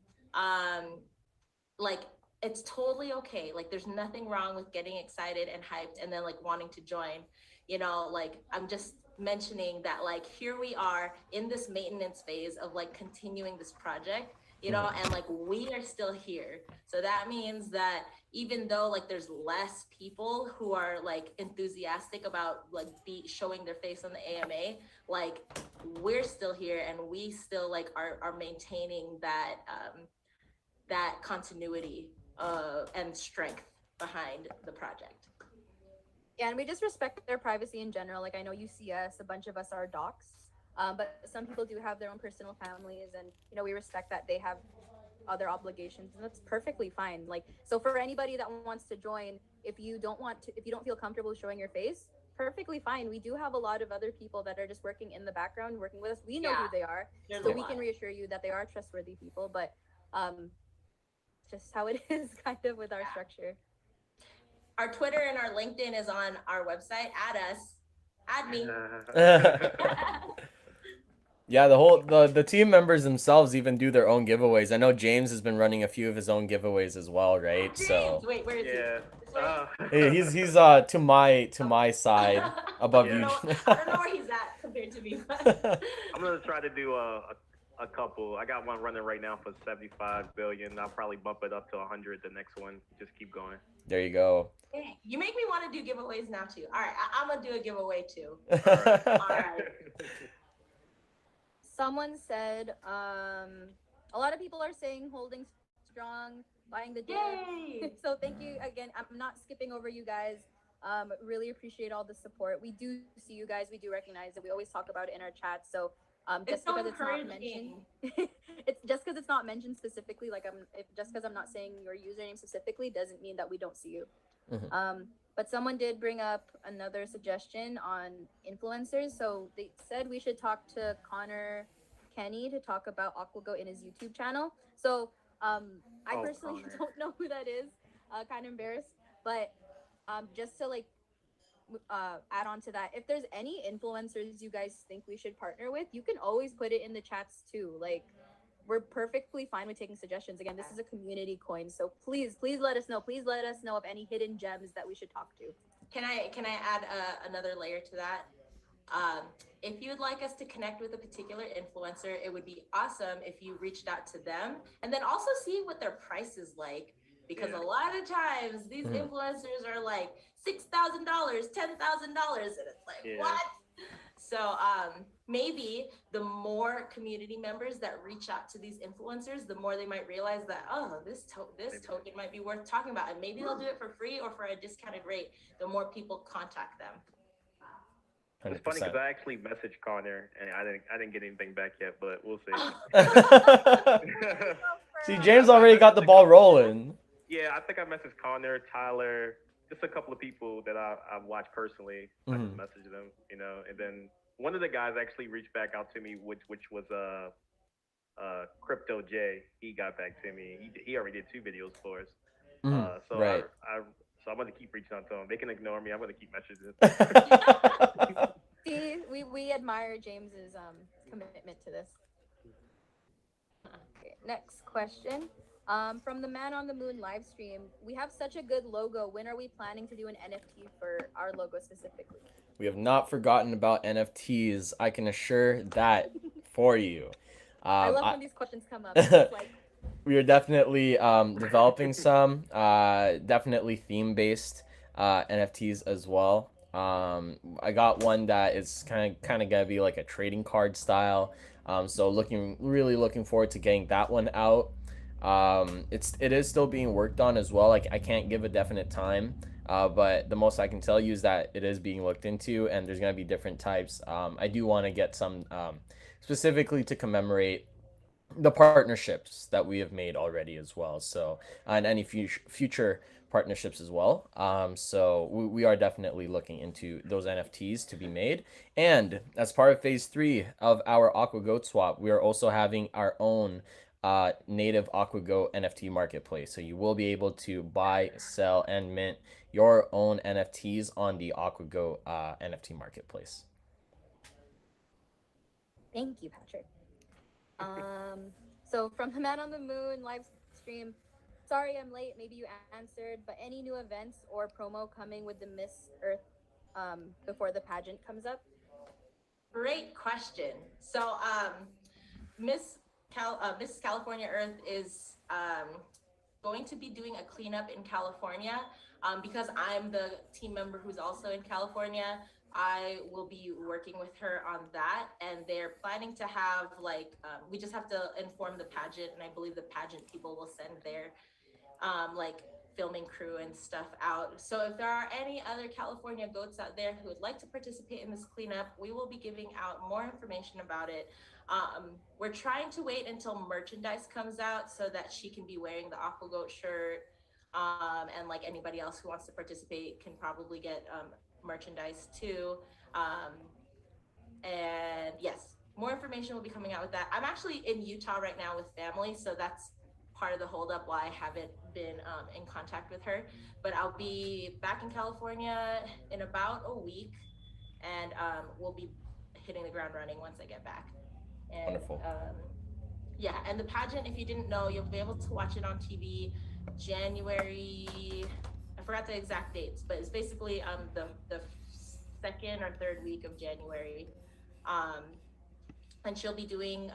like it's totally okay. Like there's nothing wrong with getting excited and hyped and then like wanting to join, like I'm just mentioning that like here we are in this maintenance phase of like continuing this project, and like we are still here. So that means that even though like there's less people who are like enthusiastic about like showing their face on the AMA, like we're still here and we still like are maintaining that that continuity and strength behind the project. Yeah, and we just respect their privacy in general. Like I know you see us, a bunch of us are docs, but some people do have their own personal families, and we respect that they have other obligations, and that's perfectly fine. Like so for anybody that wants to join, if you don't feel comfortable showing your face, perfectly fine. We do have a lot of other people that are just working in the background, working with us. We know who they are, so we can reassure you that they are trustworthy people, but just how it is kind of with our structure. Our Twitter and our LinkedIn is on our website. Add us. Add me. Yeah, the team members themselves even do their own giveaways. I know James has been running a few of his own giveaways as well, right? James, so wait, where is he? He's to my side above you. I don't know where he's at compared to me. I'm gonna try to do a a couple. I got one running right now for 75 billion. I'll probably bump it up to 100 the next one. Just keep going. There you go. Hey, you make me want to do giveaways now too. All right, I'm gonna do a giveaway too. All right. Someone said, a lot of people are saying holding strong, buying the dip. So thank you again. I'm not skipping over you guys. Really appreciate all the support. We do see you guys. We do recognize it. We always talk about it in our chat. So just because it's not mentioned, it's just because it's not mentioned specifically. Like just because I'm not saying your username specifically doesn't mean that we don't see you. Mm-hmm. But someone did bring up another suggestion on influencers. So they said we should talk to Connor Kenny to talk about Aquagoat in his YouTube channel. So I personally don't know who that is. Kind of embarrassed, but just to like add on to that, if there's any influencers you guys think we should partner with, you can always put it in the chats too. Like, we're perfectly fine with taking suggestions. Again, this is a community coin, so please let us know. Please let us know of any hidden gems that we should talk to. Can I add another layer to that? If you would like us to connect with a particular influencer, it would be awesome if you reached out to them and then also see what their price is like, because a lot of times these influencers are like $6,000, $10,000, and it's like, what? So maybe the more community members that reach out to these influencers, the more they might realize that, oh, this token might be worth talking about, and maybe they'll do it for free or for a discounted rate. The more people contact them. 100%. It's funny because I actually messaged Connor and I didn't get anything back yet, but we'll see. See, James already got the ball rolling. Yeah, I think I messaged Connor, Tyler, just a couple of people that I've watched personally. I just messaged them, you know, and then one of the guys actually reached back out to me, which was Crypto J. He got back to me. He already did 2 videos for us. So right. So I'm gonna keep reaching out to them. They can ignore me. I'm gonna keep messaging. See, we admire James's commitment to this. Okay, next question. From the Man on the Moon live stream, we have such a good logo. When are we planning to do an NFT for our logo specifically? We have not forgotten about NFTs. I can assure that for you. I love when these questions come up. It's like, we are definitely developing some, definitely theme-based NFTs as well. I got one that is kind of gonna be like a trading card style. So really looking forward to getting that one out. It is still being worked on as well. Like, I can't give a definite time, but the most I can tell you is that it is being looked into, and there's gonna be different types. I do want to get some specifically to commemorate the partnerships that we have made already as well. So, and any future partnerships as well. So we are definitely looking into those NFTs to be made. And as part of phase 3 of our Aquagoat swap, we are also having our own native Aquagoat NFT marketplace. So you will be able to buy, sell, and mint your own NFTs on the Aquagoat NFT marketplace. Thank you, Patrick. So from the Man on the Moon live stream, sorry I'm late, maybe you answered, but any new events or promo coming with the Miss Earth before the pageant comes up? Great question. So Miss California Earth is going to be doing a cleanup in California. Because I'm the team member who's also in California, I will be working with her on that, and they're planning to have like we just have to inform the pageant, and I believe the pageant people will send their like filming crew and stuff out. So if there are any other California goats out there who would like to participate in this cleanup, we will be giving out more information about it. We're trying to wait until merchandise comes out so that she can be wearing the Aquagoat shirt, and like anybody else who wants to participate can probably get merchandise too. And yes, more information will be coming out with that. I'm actually in Utah right now with family, so that's part of the holdup why I haven't been in contact with her. But I'll be back in California in about a week, and we'll be hitting the ground running once I get back. And, wonderful. Yeah, and the pageant, if you didn't know, you'll be able to watch it on TV January, I forgot the exact dates, but it's basically the 2nd or 3rd week of January. And she'll be doing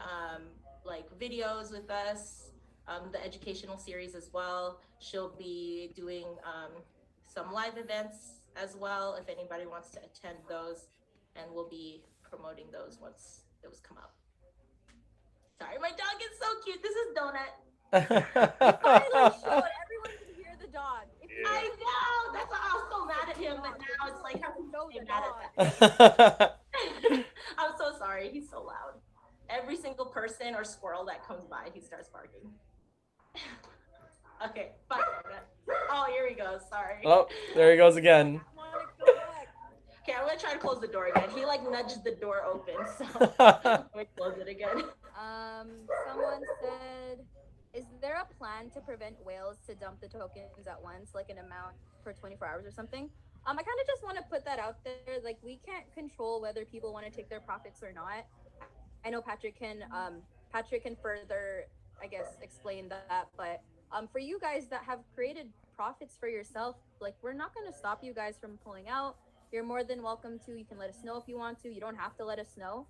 like videos with us, the educational series as well. She'll be doing some live events as well if anybody wants to attend those, and we'll be promoting those once those come up. Sorry, my dog is so cute. This is Donut. Finally showed everyone can hear the dog. I know. That's why I was so mad at him, but now it's like I'm Show so the mad dog. at that. I'm so sorry. He's so loud. Every single person or squirrel that comes by, he starts barking. Okay, bye. Oh, here he goes. Sorry. Oh, there he goes again. I want to go back. Okay, I'm gonna try to close the door again. He like nudged the door open, so let me close it again. Someone said, is there a plan to prevent whales to dump the tokens at once, like an amount for 24 hours or something? I kind of just want to put that out there. Like, we can't control whether people want to take their profits or not. I know Patrick can further, I guess, explain that. But for you guys that have created profits for yourself, like, we're not going to stop you guys from pulling out. You're more than welcome to. You can let us know if you want to. You don't have to let us know.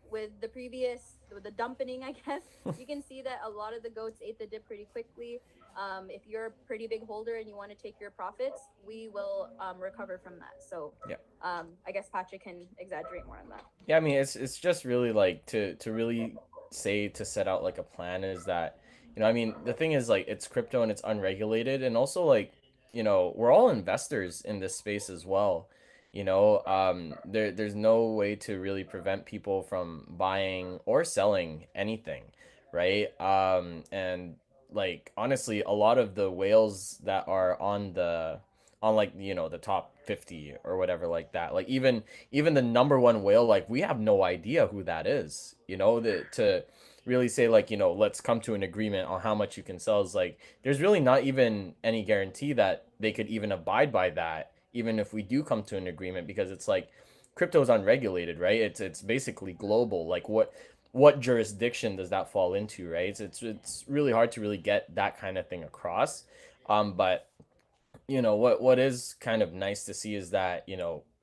With the dumpening, I guess, you can see that a lot of the goats ate the dip pretty quickly. If you're a pretty big holder and you want to take your profits, we will recover from that. So yeah. I guess Patrick can exaggerate more on that. Yeah, I mean, it's just really like to really say to set out like a plan is that, I mean, the thing is like it's crypto and it's unregulated, and also like, we're all investors in this space as well. There's no way to really prevent people from buying or selling anything, right? And like honestly, a lot of the whales that are on like the top 50 or whatever like that, like even the number one whale, like we have no idea who that is, to really say like, let's come to an agreement on how much you can sell is like there's really not even any guarantee that they could even abide by that, even if we do come to an agreement, because it's like crypto is unregulated, right? It's basically global. Like what jurisdiction does that fall into, right? It's really hard to really get that kind of thing across. But what is kind of nice to see is that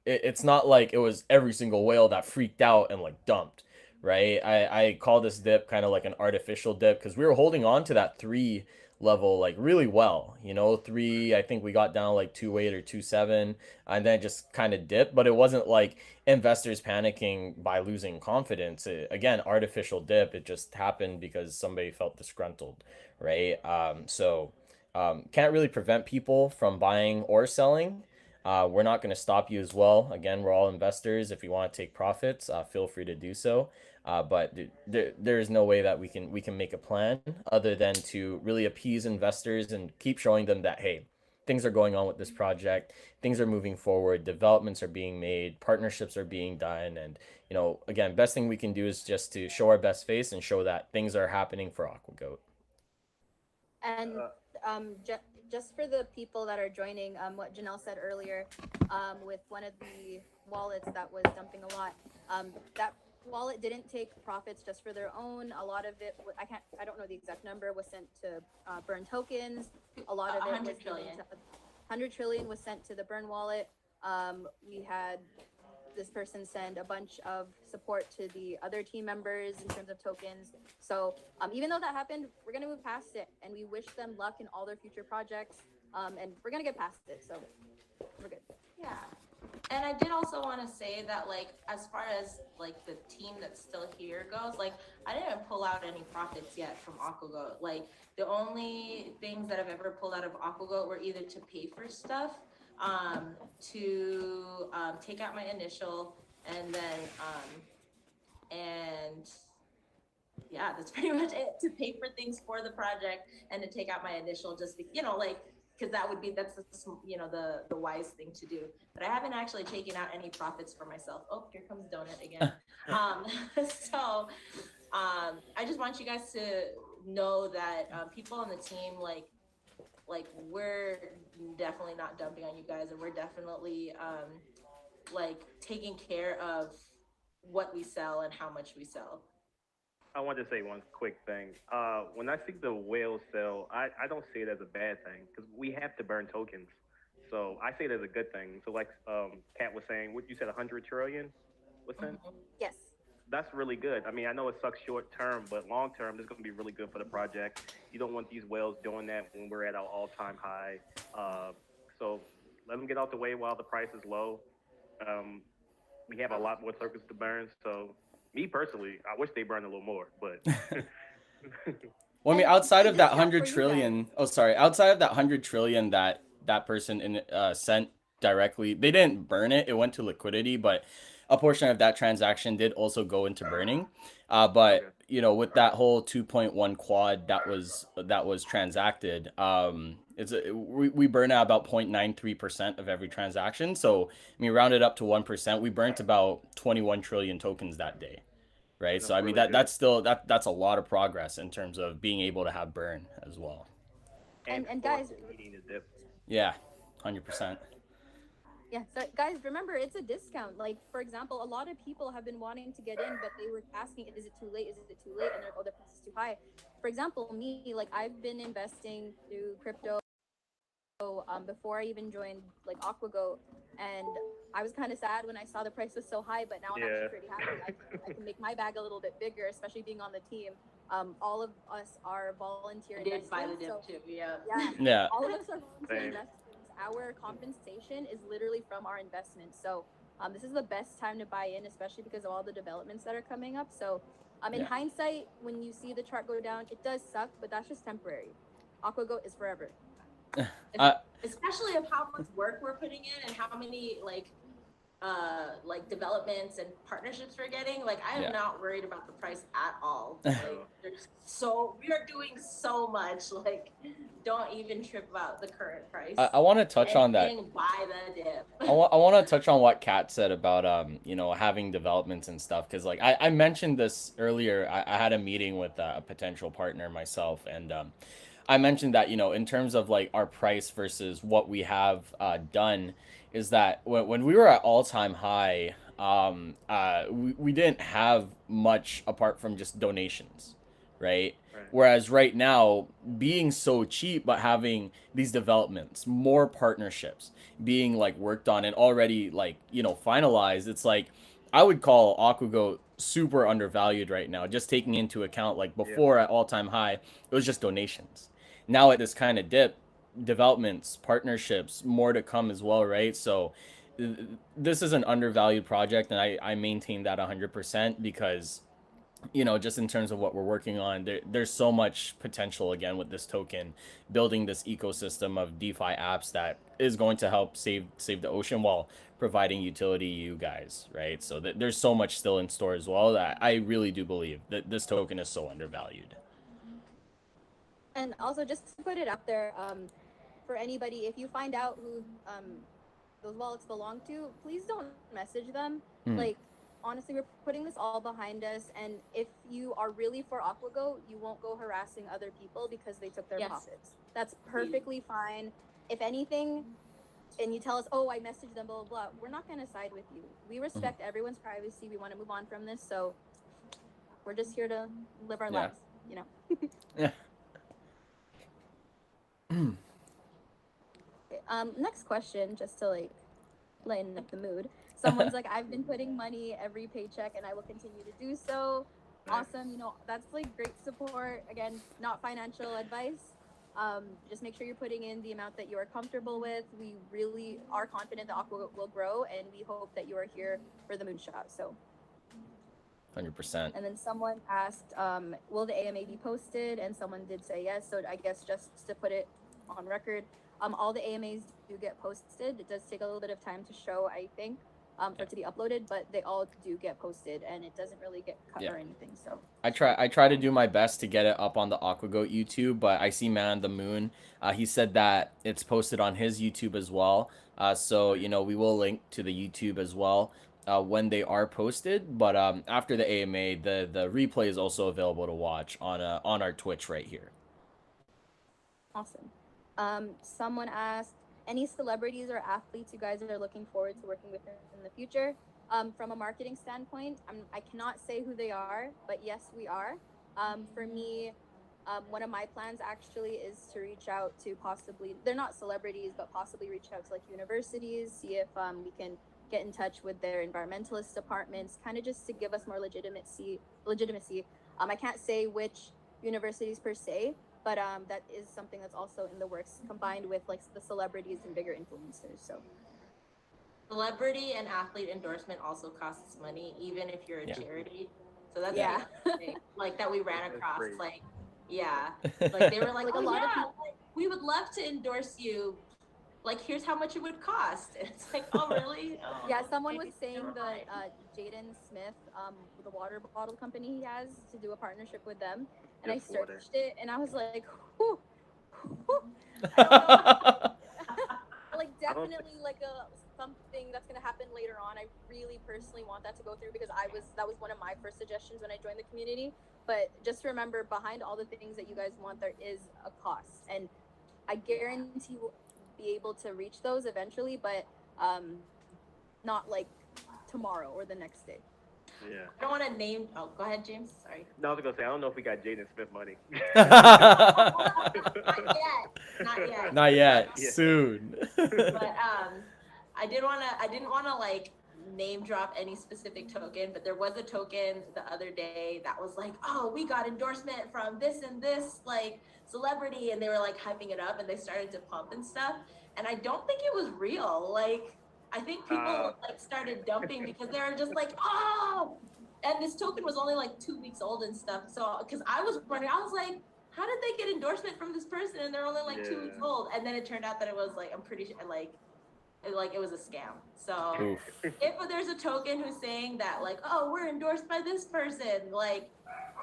it's not like it was every single whale that freaked out and like dumped, right? I call this dip kind of like an artificial dip because we were holding on to that 3 level like really well. 3, I think we got down like 2.8 or 2.7, and then just kind of dipped, but it wasn't like investors panicking by losing confidence. Again, artificial dip. It just happened because somebody felt disgruntled, right? Can't really prevent people from buying or selling. We're not going to stop you as well. Again, we're all investors. If you want to take profits, feel free to do so. But there is no way that we can make a plan other than to really appease investors and keep showing them that, hey, things are going on with this project. Things are moving forward. Developments are being made. Partnerships are being done. And again, best thing we can do is just to show our best face and show that things are happening for Aquagoat. And just for the people that are joining, what Janelle said earlier, with one of the wallets that was dumping a lot, that wallet didn't take profits just for their own. A lot of it, I don't know the exact number, was sent to burn tokens. A lot of it 100 was trillion. 100 trillion was sent to the burn wallet. We had this person send a bunch of support to the other team members in terms of tokens. So even though that happened, we're going to move past it, and we wish them luck in all their future projects. And we're going to get past it. So we're good. Yeah. And I did also want to say that, like, as far as like the team that's still here goes, like, I didn't pull out any profits yet from Aquagoat. Like, the only things that I've ever pulled out of Aquagoat were either to pay for stuff, to take out my initial, and then and yeah, that's pretty much it. To pay for things for the project and to take out my initial, just like, because that's the wise thing to do. But I haven't actually taken out any profits for myself. Oh, here comes Donut again. So I just want you guys to know that people on the team, like we're definitely not dumping on you guys, and we're definitely like taking care of what we sell and how much we sell. I want to say one quick thing. When I see the whale sell, I don't see it as a bad thing because we have to burn tokens. So I see it as a good thing. So like Kat was saying, what you said, 100 trillion was sent? Yes. that's really good. I mean, I know it sucks short term, but long term, this is going to be really good for the project. You don't want these whales doing that when we're at our all-time high. So let them get out the way while the price is low. Um, we have a lot more tokens to burn. So me personally, I wish they burned a little more, but. Well, I mean, And outside free of that discount for 100 you guys. trillion, oh, sorry, outside of that 100 trillion that person sent directly, they didn't burn it. It went to liquidity, but a portion of that transaction did also go into burning. Okay. But you know, with that whole 2.1 quad that was transacted, we burn out about 0.93% of every transaction. So I mean, round it up to 1%, we burnt about 21 trillion tokens that day. Right. That's So I mean really good. that's still that's a lot of progress in terms of being able to have burn as well. And For guys, needing a dip. Yeah, 100%. yeah, so guys, remember it's a discount. Like for example, a lot of people have been wanting to get in, but they were asking, "Is it too late? Is it too late?" And they're like, "Oh, the price is too high." For example, me, like I've been investing through crypto before I even joined like Aquagoat, and I was kind of sad when I saw the price was so high. But now I'm Yeah. actually pretty happy. I can make my bag a little bit bigger, especially being on the team. All of us are volunteer I did buy the investors, dip so too. Yeah. yeah, Yeah. all of us are volunteer Same. investors. Our compensation is literally from our investments. So this is the best time to buy in, especially because of all the developments that are coming up. So in Yeah. hindsight, when you see the chart go down, it does suck, but that's just temporary. Aquagoat is forever. Especially of how much work we're putting in and how many like developments and partnerships we're getting. Like I am Yeah. not worried about the price at all. Like we are doing so much. Like don't even trip about the current price. I want to touch on that. Buy the dip. I want to touch on what Kat said about you know, having developments and stuff, because like I mentioned this earlier. I had a meeting with a potential partner myself, and I mentioned that, you know, in terms of like our price versus what we have done, is that when we were at all-time high, we didn't have much apart from just donations, right? Right. Whereas right now, being so cheap, but having these developments, more partnerships being like worked on and already like, you know, finalized, it's like I would call Aquagoat super undervalued right now, just taking into account like before at all-time high, it was just donations. Now at this kind of dip, developments, partnerships, more to come as well, right? So this is an undervalued project, and I maintain that 100% because, you know, just in terms of what we're working on, there's so much potential again with this token, building this ecosystem of DeFi apps that is going to help save the ocean while providing utility to you guys, right? So there's so much still in store as well, that I really do believe that this token is so undervalued. And also, just to put it out there, for anybody, if you find out who those wallets belong to, please don't message them. Like, honestly, we're putting this all behind us, and if you are really for Aquagoat, you won't go harassing other people because they took their profits. That's perfectly fine. If anything, and you tell us, "Oh, I messaged them," blah blah blah, we're not going to side with you. We respect everyone's privacy. We want to move on from this, so we're just here to live our lives, you know. Yeah. Next question, just to like lighten up the mood. Someone's like, "I've been putting money every paycheck and I will continue to do so." Awesome. You know, that's like great support. Again, not financial advice. Just make sure you're putting in the amount that you are comfortable with. We really are confident that Aqua will grow, and we hope that you are here for the moonshot. So 100%. And then someone asked, will the AMA be posted? And someone did say yes. So I guess just to put it on record, all the AMAs do get posted. It does take a little bit of time to show, I think, for it to be uploaded, but they all do get posted, and it doesn't really get cut or anything. So I try to do my best to get it up on the Aquagoat YouTube, but I see Man the Moon. He said that it's posted on his YouTube as well. So you know, we will link to the YouTube as well when they are posted. But after the AMA, the replay is also available to watch on our Twitch right here. Awesome. Someone asked, any celebrities or athletes you guys are looking forward to working with in the future? From a marketing standpoint, I cannot say who they are, but yes, we are. For me, one of my plans actually is to reach out to possibly, they're not celebrities, but possibly reach out to like universities, see if we can get in touch with their environmentalist departments, kind of just to give us more legitimacy. I can't say which universities per se, but that is something that's also in the works, combined with like the celebrities and bigger influencers. So celebrity and athlete endorsement also costs money, even if you're a charity. So that's yeah, like that we ran across. Great. Like, yeah, like they were like, Like oh, a lot of yeah, people. like, we would love to endorse you. Like, here's how much it would cost. And it's like, oh, really? Oh, Yeah, someone was okay, saying never that mind. Jaden Smith, the water bottle company he has, to do a partnership with them, and I Just water. searched it, and I was like, whew, I don't know. Like definitely like something that's gonna happen later on. I really personally want that to go through because that was one of my first suggestions when I joined the community. But just remember, behind all the things that you guys want, there is a cost, and I guarantee we'll be able to reach those eventually, but not like tomorrow or the next day. Yeah. I don't want to name. Oh, go ahead, James. Sorry. No, I was gonna say I don't know if we got Jaden Smith money. Not yet. Not yet. Not yet. Yeah. Soon. But I didn't wanna like name drop any specific token, but there was a token the other day that was like, oh, we got endorsement from this and this like celebrity, and they were like hyping it up and they started to pump and stuff. And I don't think it was real. Like, I think people like started dumping because they were just like, oh, and this token was only like 2 weeks old and stuff. So because I was running, I was like, how did they get endorsement from this person and they're only like 2 weeks old? And then it turned out that it was like, I'm pretty sure like it was a scam. So Oof. if there's a token who's saying that like, oh, we're endorsed by this person, like,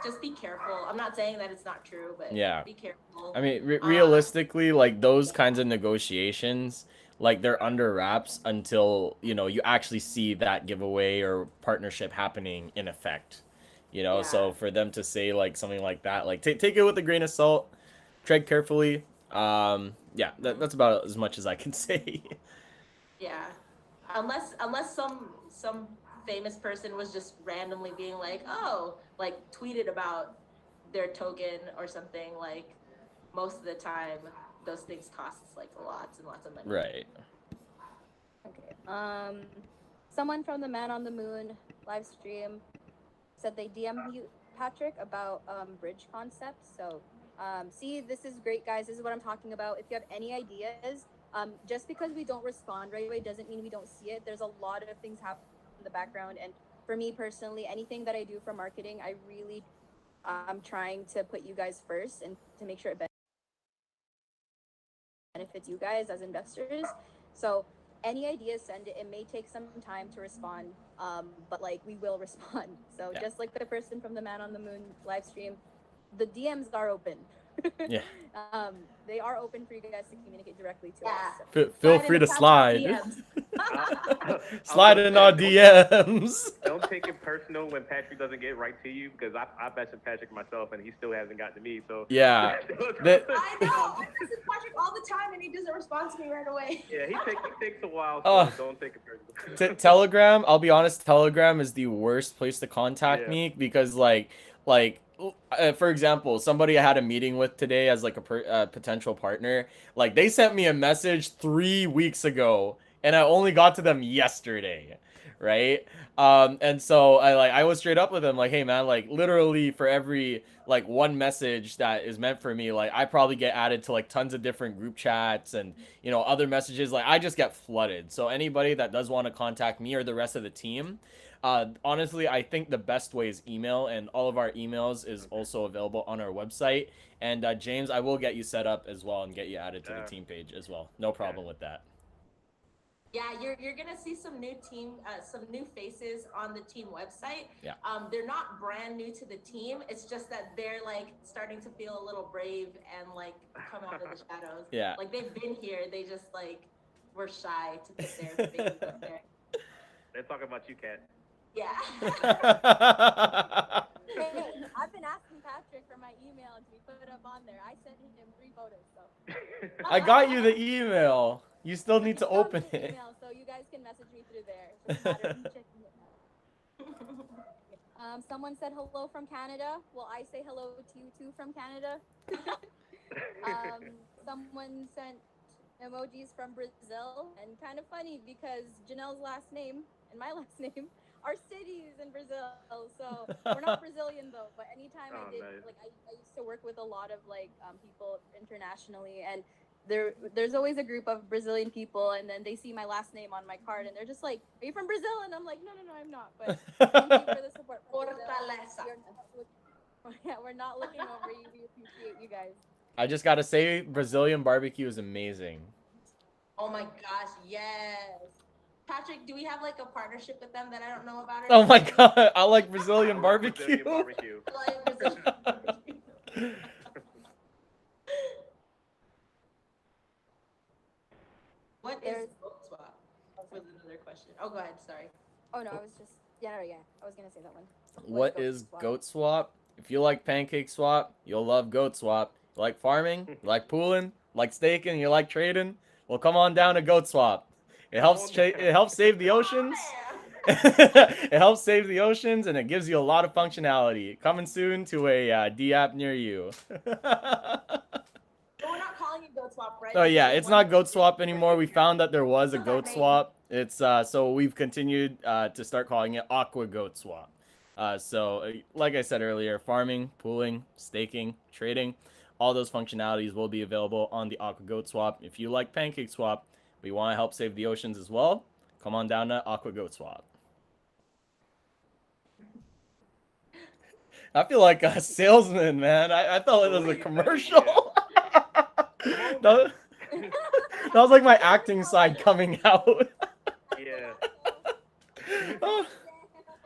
just be careful. I'm not saying that it's not true, but Yeah. be careful. I mean, realistically, like those kinds of negotiations, like they're under wraps until, you know, you actually see that giveaway or partnership happening in effect. You know, so for them to say like something like that, like take it with a grain of salt, tread carefully. Yeah, that's about as much as I can say. Yeah, unless some famous person was just randomly being like, oh, like tweeted about their token or something, like most of the time those things cost like lots and lots of money. Right. Okay. Someone from the Man on the Moon live stream said they DM you, Patrick, about bridge concepts. So see, this is great, guys. This is what I'm talking about. If you have any ideas, just because we don't respond right away doesn't mean we don't see it. There's a lot of things happening in the background, and for me personally, anything that I do for marketing, I really I'm trying to put you guys first and to make sure it benefits you guys as investors. So any ideas, send it. It may take some time to respond, but like we will respond. So just like the person from the Man on the Moon live stream, the DMs are open. Yeah. They are open for you guys to communicate directly to us. So. Feel free to slide. Slide in our DMs. Don't take it personal when Patrick doesn't get right to you, because I messaged Patrick myself and he still hasn't gotten to me. So yeah, I know. I message Patrick all the time and he doesn't respond to me right away. Yeah, he takes a while. So don't take it personal. Telegram. I'll be honest. Telegram is the worst place to contact me because like. For example, somebody I had a meeting with today as like a potential partner, like they sent me a message 3 weeks ago and I only got to them yesterday, right? And so I was straight up with them like, hey man, like literally for every like one message that is meant for me, like I probably get added to like tons of different group chats and, you know, other messages. Like I just get flooded. So anybody that does want to contact me or the rest of the team, honestly, I think the best way is email, and all of our emails is also available on our website. And James, I will get you set up as well and get you added to the team page as well. No problem with that. Yeah, you're gonna see some new faces on the team website. Yeah. They're not brand new to the team. It's just that they're like starting to feel a little brave and like come out of the shadows. Yeah. Like they've been here. They just like were shy to put their faces up there. They're talking about you, Kat. Yeah. Hey, I've been asking Patrick for my email to be put up on there. I sent him 3 photos, so. I got you the email. You still need to open it. Email, so you guys can message me through there. It's just a matter of checking it out. Someone said hello from Canada. Well, I say hello to you too from Canada. Someone sent emojis from Brazil, and kind of funny because Janelle's last name and my last name are cities in Brazil. So we're not Brazilian though, but anytime I did, nice. like I used to work with a lot of like people internationally, and there's always a group of Brazilian people, and then they see my last name on my card, and they're just like, "Are you from Brazil?" And I'm like, "No, I'm not." But thank you for the support. Fortaleza. Yeah, we're not looking over you. We appreciate you guys. I just gotta say, Brazilian barbecue is amazing. Oh my gosh, yes. Patrick, do we have like a partnership with them that I don't know about? Oh my god, I like Brazilian barbecue. Brazilian barbecue. Like Brazilian barbecue. What is goat swap? Was another question. Oh, go ahead. Sorry. Oh no, I was just I was gonna say that one. What is goat swap? If you like pancake swap, you'll love goat swap. You like farming, you like pooling, like staking, you like trading, well, come on down to goat swap. It helps save the oceans. It helps save the oceans, and it gives you a lot of functionality. Coming soon to a D app near you. But we're not calling it goat swap, right? Oh yeah, it's not goat swap anymore. We found that there was a goat swap. It's so we've continued to start calling it Aquagoat swap. Like I said earlier, farming, pooling, staking, trading, all those functionalities will be available on the Aquagoat swap. If you like pancake swap, but you want to help save the oceans as well, come on down to Aquagoat swap. I feel like a salesman, man. I felt it was a commercial. That was like my acting side coming out. Yeah.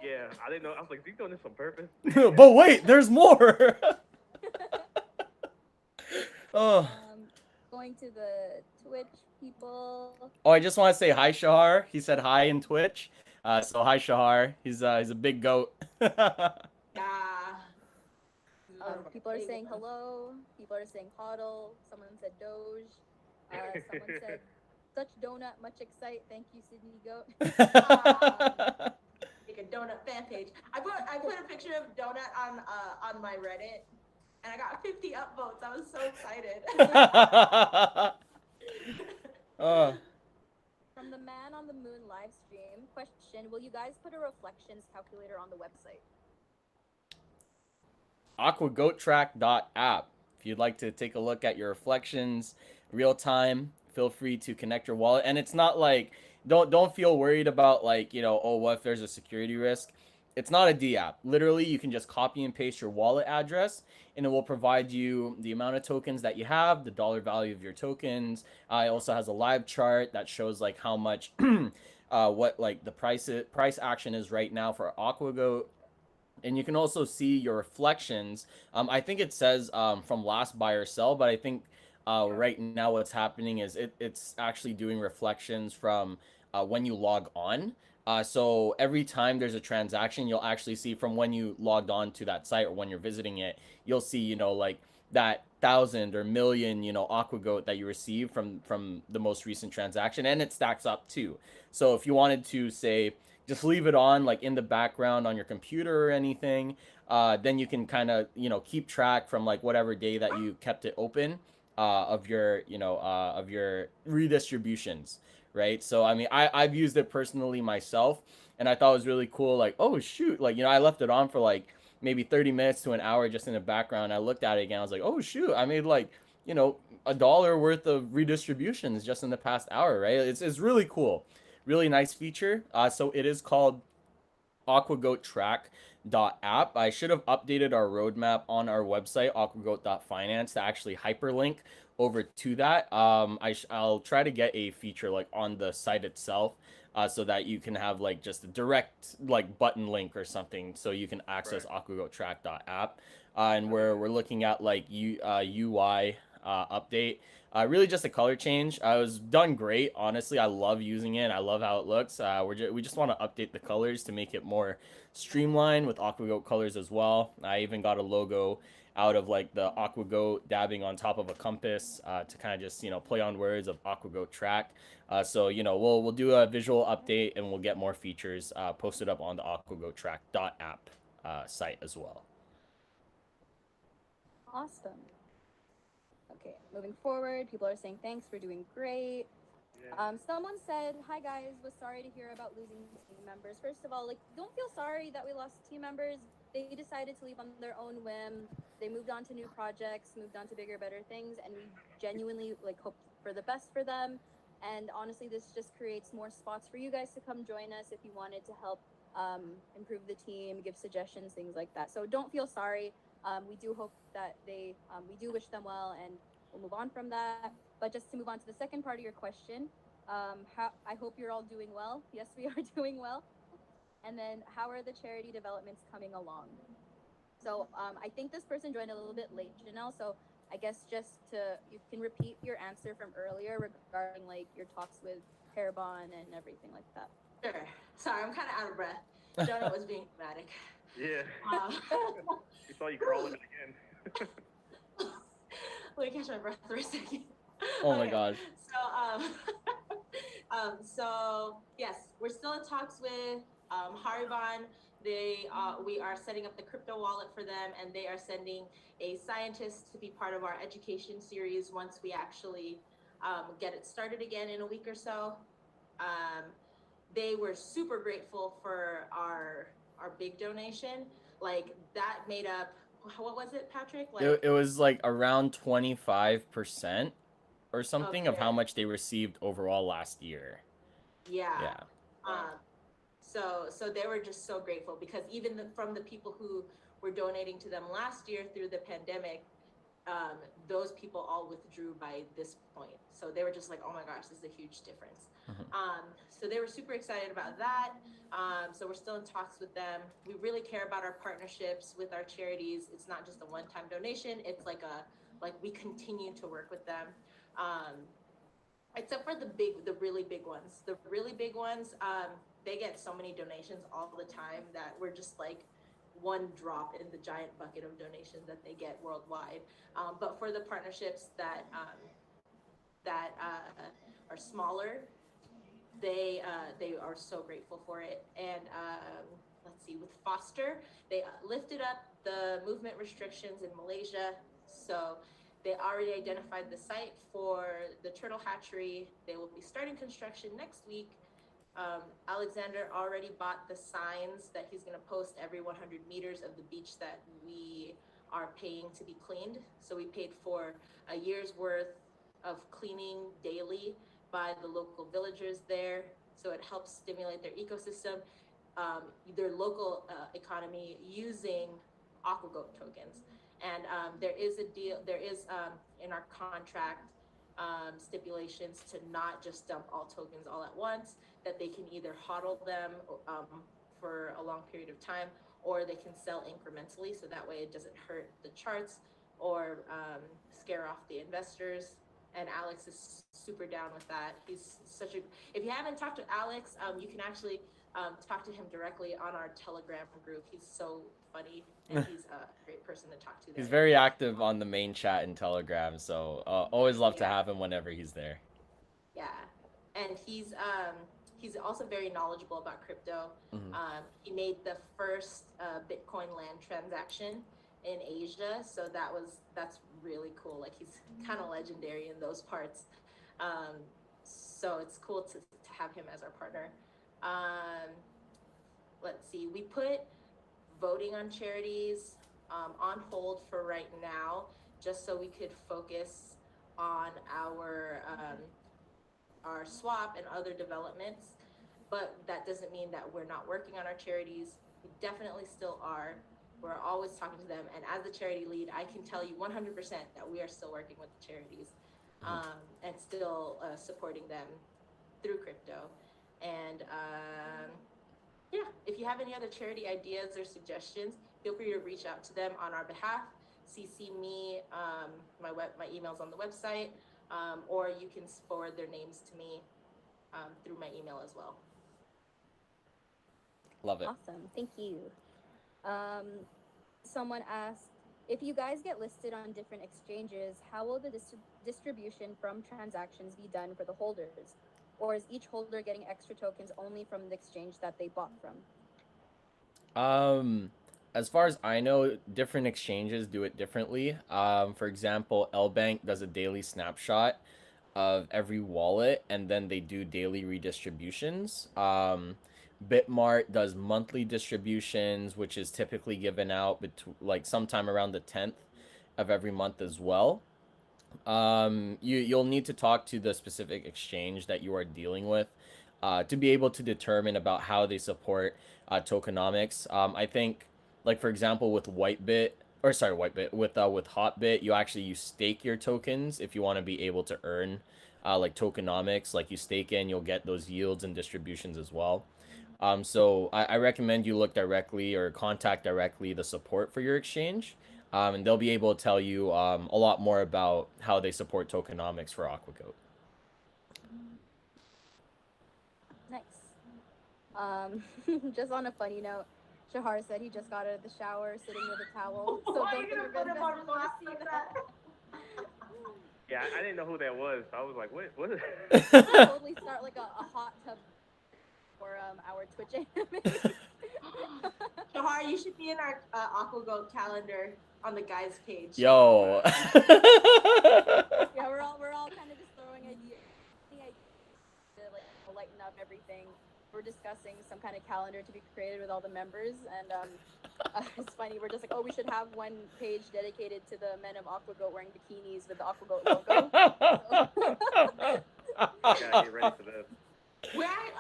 Yeah, I didn't know. I was like, is he doing this on purpose? But wait, there's more. Oh. Going to the Twitch people. Oh, I just want to say hi, Shahar. He said hi in Twitch. So hi, Shahar. He's a big goat. People are saying hello. People are saying hodl. Someone said Doge. Someone said such donut, much excite. Thank you, Sydney Goat. Make a donut fan page. I put a picture of donut on my Reddit, and I got 50 upvotes. I was so excited. From the Man on the Moon live stream, question: will you guys put a reflections calculator on the website? aquagoattrack.app. If you'd like to take a look at your reflections real time, feel free to connect your wallet. And it's not like don't feel worried about like, oh, what if there's a security risk? It's not a D app. Literally, you can just copy and paste your wallet address, and it will provide you the amount of tokens that you have, the dollar value of your tokens. It also has a live chart that shows like how much, what like the price action is right now for Aquagoat. And you can also see your reflections. I think it says from last buy or sell, but I think right now what's happening is it's actually doing reflections from when you log on. So every time there's a transaction, you'll actually see from when you logged on to that site or when you're visiting it, you'll see, like that 1,000 or million, Aquagoat that you received from the most recent transaction, and it stacks up too. So if you wanted to say, just leave it on like in the background on your computer or anything, then you can kind of keep track from like whatever day that you kept it open of your redistributions, right? So I mean, I've used it personally myself, and I thought it was really cool. Like, oh shoot, like I left it on for like maybe 30 minutes to an hour just in the background. I looked at it again. I was like, oh shoot, I made like $1 worth of redistributions just in the past hour, right? It's really cool. Really nice feature. So it is called aquagoattrack.app. I should have updated our roadmap on our website, aquagoat.finanace, to actually hyperlink over to that. I'll try to get a feature like on the site itself, so that you can have like just a direct like button link or something, so you can access aquagoattrack.app. And we're looking at like UI update. Really just a color change. I was done great. Honestly, I love using it. I love how it looks. We just want to update the colors to make it more streamlined with Aquagoat colors as well. I even got a logo out of like the Aquagoat dabbing on top of a compass to kind of just play on words of Aquagoat track. So we'll do a visual update, and we'll get more features posted up on the aquagoattrack.app site as well. Awesome. Okay, moving forward, people are saying thanks for doing great. Someone said, "Hi guys, was sorry to hear about losing team members." First of all, like, don't feel sorry that we lost team members. They decided to leave on their own whim. They moved on to new projects, moved on to bigger, better things, and we genuinely like hope for the best for them. And honestly, this just creates more spots for you guys to come join us if you wanted to help improve the team, give suggestions, things like that. So don't feel sorry. We do hope that we do wish them well, and we'll move on from that. But just to move on to the second part of your question, I hope you're all doing well. Yes, we are doing well. And then, how are the charity developments coming along? So I think this person joined a little bit late, Janelle. So I guess you can repeat your answer from earlier regarding like your talks with Hairbon and everything like that. Sure. Sorry, I'm kind of out of breath. Jonah was being dramatic. Yeah. We saw you crawling again. Let me catch my breath for a second. Oh my gosh. So yes, we're still in talks with Hariban. We are setting up the crypto wallet for them, and they are sending a scientist to be part of our education series once we actually get it started again in a week or so. They were super grateful for our big donation. Like that made up, what was it, Patrick? Like it was like around 25% or something of how much they received overall last year. Yeah. So they were just so grateful because even from the people who were donating to them last year through the pandemic, those people all withdrew by this point. So they were just like, oh my gosh, this is a huge difference. So they were super excited about that. So we're still in talks with them. We really care about our partnerships with our charities. It's not just a one-time donation. It's like we continue to work with them. Except for the really big ones. The really big ones, they get so many donations all the time that we're just like one drop in the giant bucket of donations that they get worldwide. But for the partnerships that are smaller, they are so grateful for it. And let's see, with Foster, they lifted up the movement restrictions in Malaysia. So they already identified the site for the turtle hatchery. They will be starting construction next week. Alexander already bought the signs that he's going to post every 100 meters of the beach that we are paying to be cleaned. So we paid for a year's worth of cleaning daily by the local villagers there. So it helps stimulate their ecosystem, their local economy using Aquagoat tokens. And there is in our contract stipulations to not just dump all tokens all at once, that they can either hodl them for a long period of time, or they can sell incrementally, so that way it doesn't hurt the charts or scare off the investors. And Alex is super down with that. He's if you haven't talked to Alex, you can actually talk to him directly on our Telegram group. He's so funny, and he's a great person to talk to there. He's very active on the main chat in Telegram, so always love to have him whenever he's there. Yeah, and he's also very knowledgeable about crypto. He made the first Bitcoin land transaction in Asia, so that's really cool. Like, he's kind of legendary in those parts. So it's cool to have him as our partner. Let's see, we put voting on charities on hold for right now, just so we could focus on our swap and other developments. But that doesn't mean that we're not working on our charities. We definitely still are. We're always talking to them. And as the charity lead, I can tell you 100% that we are still working with the charities and still supporting them through crypto. And yeah, if you have any other charity ideas or suggestions, feel free to reach out to them on our behalf. CC me, my email's on the website, or you can forward their names to me through my email as well. Love it. Awesome, thank you. Someone asked, if you guys get listed on different exchanges, how will the distribution from transactions be done for the holders? Or is each holder getting extra tokens only from the exchange that they bought from? As far as I know, different exchanges do it differently. For example, Lbank does a daily snapshot of every wallet, and then they do daily redistributions. Bitmart does monthly distributions, which is typically given out like sometime around the 10th of every month as well. You'll need to talk to the specific exchange that you are dealing with to be able to determine about how they support tokenomics. I think, like for example, with Whitebit, or sorry, Whitebit, with Hotbit, you stake your tokens if you want to be able to earn like tokenomics. Like you stake in, you'll get those yields and distributions as well. So I recommend you look directly or contact directly the support for your exchange, and they'll be able to tell you a lot more about how they support tokenomics for Aquagoat. Nice. Just on a funny note, Shahar said he just got out of the shower sitting with a towel. So Why don't are you think gonna we're put him gonna on blast see like that. Yeah, I didn't know who that was. I was like, what is We'll totally start like a hot tub for our Twitch anime. Shahar, you should be in our Aquagoat calendar on the guys page. Yo. Yeah, we're all kind of just throwing ideas to like lighten up everything. We're discussing some kind of calendar to be created with all the members, and it's funny. We're just like, oh, we should have one page dedicated to the men of Aquagoat wearing bikinis with the Aquagoat logo. Gotta get ready for this.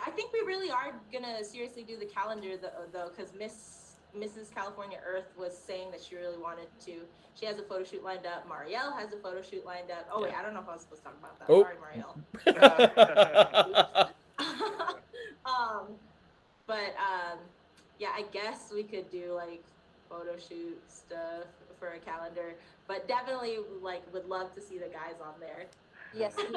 I think we really are gonna seriously do the calendar though, because Mrs. California Earth was saying that she really wanted to. She has a photo shoot lined up. Marielle has a photo shoot lined up. Oh wait, I don't know if I was supposed to talk about that. Oh. Sorry, Marielle. Yeah, I guess we could do like photo shoot stuff for a calendar, but definitely like would love to see the guys on there. Yes, we'd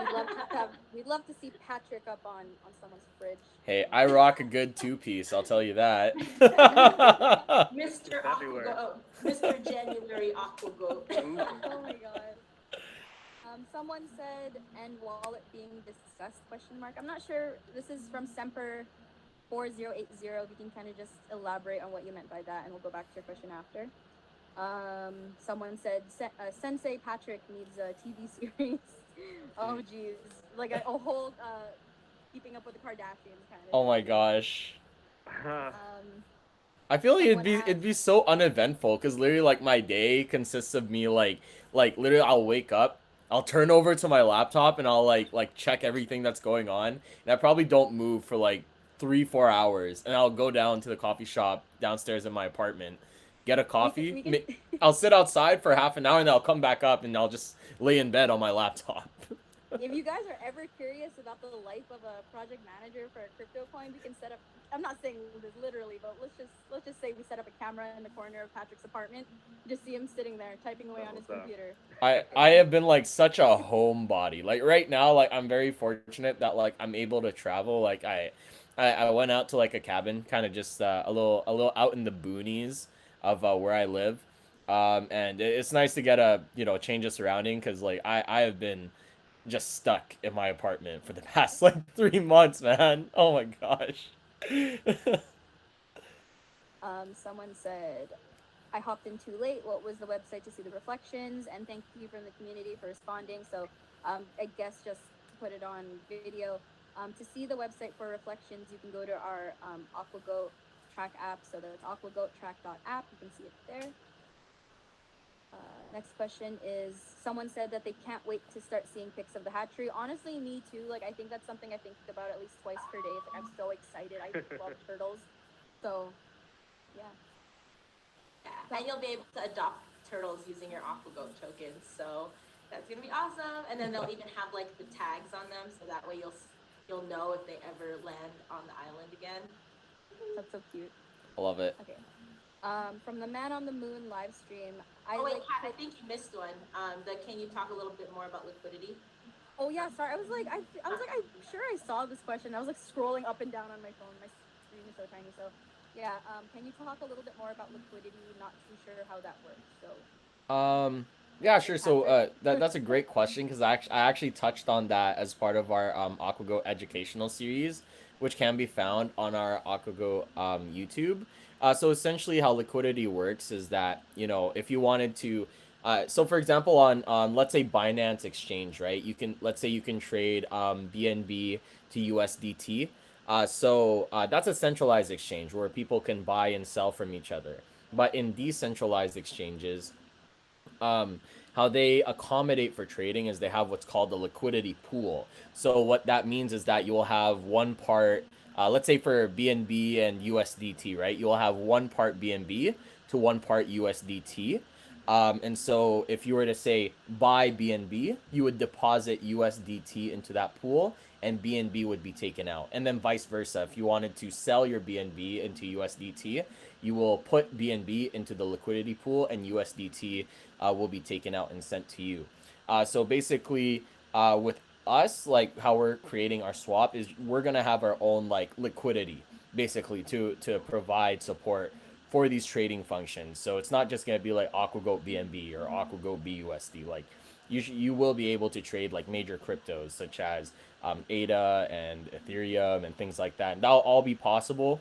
love to see Patrick up on someone's fridge. Hey, I rock a good two-piece, I'll tell you that. Mr. Aquagoat, Mr. January Aquagoat. Oh my god. Someone said, "and wallet being discussed?" Question mark. I'm not sure. This is from Semper 4080. If you can kind of just elaborate on what you meant by that, and we'll go back to your question after. Someone said, Sensei Patrick needs a TV series. Oh geez, like a whole Keeping Up with the Kardashians kind of. Oh my gosh. I feel like it'd be so uneventful, because literally like my day consists of me like literally I'll wake up, I'll turn over to my laptop, and I'll like check everything that's going on, and I probably don't move for like 3-4 hours, and I'll go down to the coffee shop downstairs in my apartment, get a coffee. I'll sit outside for half an hour, and then I'll come back up, and I'll just lay in bed on my laptop. If you guys are ever curious about the life of a project manager for a crypto coin, we can set up. I'm not saying this literally, but let's just say we set up a camera in the corner of Patrick's apartment. Just see him sitting there typing away on his computer. I have been like such a homebody. Like right now, like I'm very fortunate that like I'm able to travel. Like I went out to like a cabin, kind of just a little out in the boonies of where I live, and it's nice to get a change of surrounding, because like I have been just stuck in my apartment for the past like 3 months, man. Oh my gosh. Someone said, I hopped in too late. What was the website to see the reflections? And thank you from the community for responding. So I guess just to put it on video, to see the website for reflections, you can go to our Aquagoat track app. So that's aquagoattrack.app. You can see it there. Next question is, someone said that they can't wait to start seeing pics of the hatchery. Honestly, me too. Like, I think that's something I think about at least twice per day. Like, I'm so excited. I love turtles. So, yeah. And you'll be able to adopt turtles using your Aquagoat tokens. So that's gonna be awesome. And then they'll even have like the tags on them, so that way you'll know if they ever land on the island again. That's so cute. I love it. Okay. From the Man on the Moon live stream, Pat, I think you missed one. Can you talk a little bit more about liquidity? Oh yeah, sorry. I'm sure I saw this question. I was like scrolling up and down on my phone. My screen is so tiny. So yeah, can you talk a little bit more about liquidity? Not too sure how that works. So Yeah, Like sure. So Patrick? that's a great question because I actually touched on that as part of our Aquago educational series, which can be found on our Aquago YouTube. So essentially, how liquidity works is that if you wanted to, so for example, on let's say Binance Exchange, right? Let's say you can trade BNB to USDT. So that's a centralized exchange where people can buy and sell from each other. But in decentralized exchanges, um, how they accommodate for trading is they have what's called the liquidity pool. So what that means is that you'll have one part, let's say for BNB and USDT, right? You'll have one part BNB to one part USDT. And so if you were to say buy BNB, you would deposit USDT into that pool and BNB would be taken out. And then vice versa. If you wanted to sell your BNB into USDT, you will put BNB into the liquidity pool and USDT will be taken out and sent to you. So basically, with us, like how we're creating our swap is we're gonna have our own like liquidity, basically to provide support for these trading functions. So it's not just gonna be like Aquagoat BNB or Aquagoat BUSD. Like you will be able to trade like major cryptos such as ADA and Ethereum and things like that. And that'll all be possible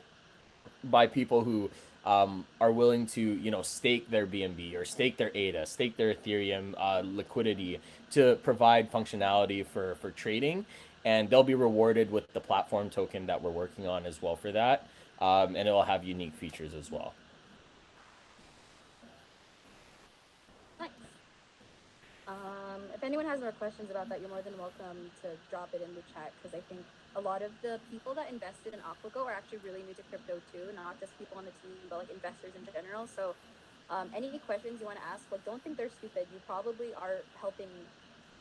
by people who are willing to stake their BNB or stake their ADA, stake their Ethereum liquidity to provide functionality for trading, and they'll be rewarded with the platform token that we're working on as well for that, and it'll have unique features as well. Nice. If anyone has more questions about that, you're more than welcome to drop it in the chat because I think a lot of the people that invested in Aquago are actually really new to crypto too, not just people on the team, but like investors in general. So any questions you want to ask, like don't think they're stupid. You probably are helping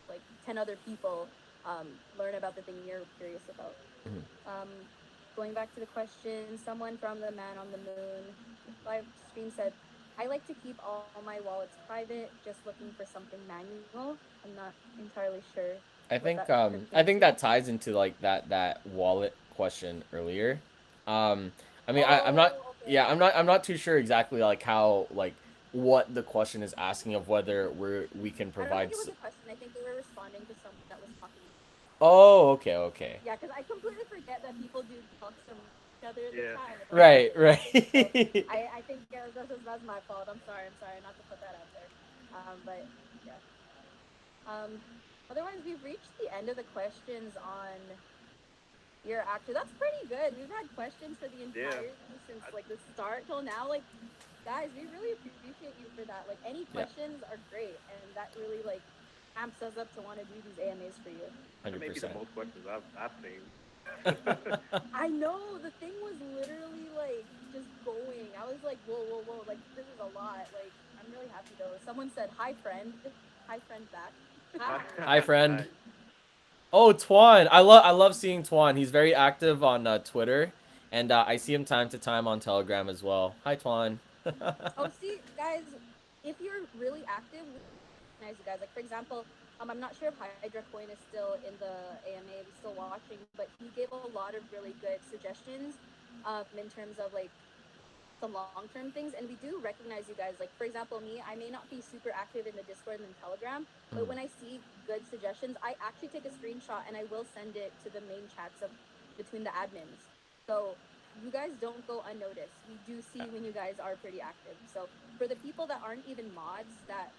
like 10 other people learn about the thing you're curious about. Going back to the question, someone from the Man on the Moon live stream said, I like to keep all my wallets private, just looking for something manual. I'm not entirely sure. I think that ties into like that wallet question earlier. I mean I'm not Okay. yeah I'm not too sure exactly like how like what the question is asking of whether we can I don't think provide. it was a question. I think they were responding to someone that was talking. Oh, okay. Yeah, because I completely forget that people do talk to each other in the Yeah. chat. And Right, so right. I think that's my fault. I'm sorry not to put that out there. But yeah. Otherwise, we've reached the end of the questions on your actor. That's pretty good. We've had questions for the entire since like the start till now. Like, guys, we really appreciate you for that. Like, any Yeah. questions are great, and that really like amps us up to want to do these AMAs for you. That may be the 100%. most questions I've seen. I know the thing was literally like just going. I was like, whoa, like this is a lot. Like, I'm really happy though. Someone said, "Hi, friend." Hi, friend back. Hi, friend. Oh, Twan. I love seeing Twan. He's very active on Twitter, and I see him time to time on Telegram as well. Hi, Twan. Oh, see, guys, if you're really active, we recognize you guys. Like, for example, I'm not sure if Hydra Coin is still in the AMA, if he's still watching, but he gave a lot of really good suggestions in terms of like some long-term things, and we do recognize you guys. Like, for example, me, I may not be super active in the Discord and Telegram, but when I see good suggestions, I actually take a screenshot and I will send it to the main chats of between the admins. So you guys don't go unnoticed. We do see when you guys are pretty active. So for the people that aren't even mods that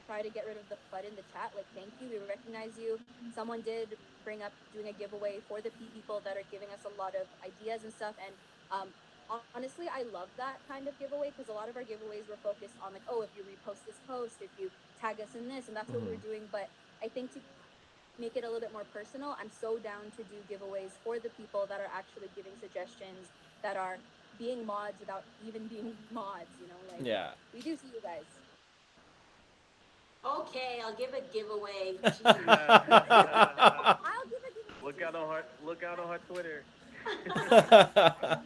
try to get rid of the FUD in the chat, like, thank you, we recognize you. Someone did bring up doing a giveaway for the people that are giving us a lot of ideas and stuff, and honestly, I love that kind of giveaway because a lot of our giveaways were focused on like, oh, if you repost this post, if you tag us in this, and that's what we're doing. But I think to make it a little bit more personal, I'm so down to do giveaways for the people that are actually giving suggestions, that are being mods without even being mods, like, Yeah. we do see you guys. Okay, I'll give a giveaway. I'll give a giveaway. Look out on her Twitter.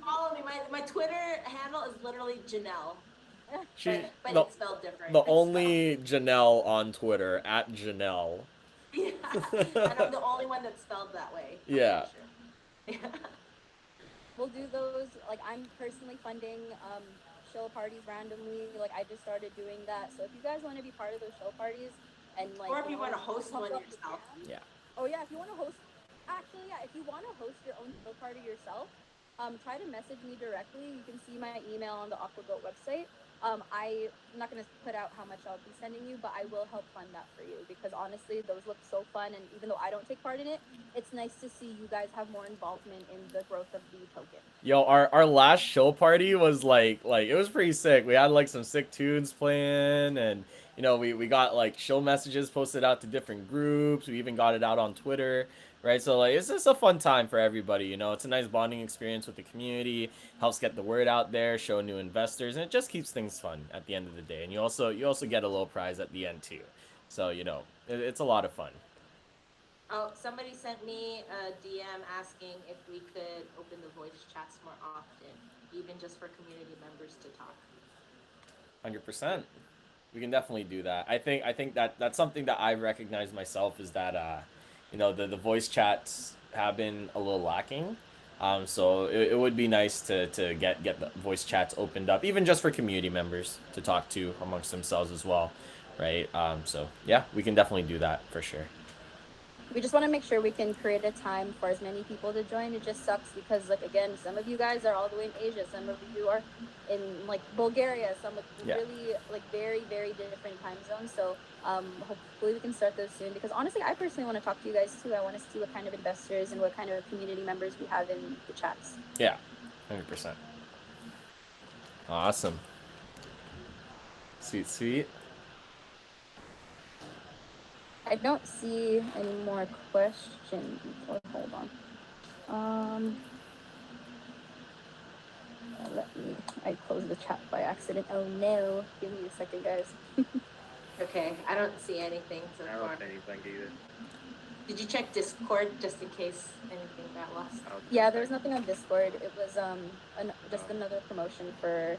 Follow me. My Twitter handle is literally Janelle. But the, it's spelled different. the only Janelle on Twitter at Janelle. Yeah, and I'm the only one that's spelled that way. Yeah. Sure. We'll do those. Like, I'm personally funding show parties randomly. Like I just started doing that. So if you guys want to be part of those show parties and like, or if you want to host one yourself. Yeah. Oh yeah, if you want to host, actually yeah, if you want to host your own show party yourself, try to message me directly. You can see my email on the Aquagoat website. I'm not gonna put out how much I'll be sending you, but I will help fund that for you because honestly, those look so fun. And even though I don't take part in it, it's nice to see you guys have more involvement in the growth of the token. Yo, our last show party was like it was pretty sick. We had like some sick tunes playing, and you know we got like show messages posted out to different groups. We even got it out on Twitter, right? So like it's just a fun time for everybody. You know, it's a nice bonding experience with the community. Helps get the word out there, show new investors, and it just keeps things fun at the end of the day. And you also get a little prize at the end too. So you know it's a lot of fun. Oh, somebody sent me a DM asking if we could open the voice chats more often, even just for community members to talk. 100%. We can definitely do that. I think that's something that I recognize myself is that you know the voice chats have been a little lacking. So it would be nice to get the voice chats opened up, even just for community members to talk to amongst themselves as well, right? So yeah, we can definitely do that for sure. We just want to make sure we can create a time for as many people to join. It just sucks because, like, again, some of you guys are all the way in Asia, some of you are in like Bulgaria, some really like very, very different time zones. So hopefully we can start those soon because honestly, I personally want to talk to you guys too. I want to see what kind of investors and what kind of community members we have in the chats. Yeah, 100%. Awesome. Sweet. I don't see any more questions. Hold on. I closed the chat by accident. Oh no. Give me a second, guys. Okay, I don't see anything so far. I don't see anything either. Did you check Discord just in case anything got lost? Yeah, there's nothing on Discord. It was just another promotion for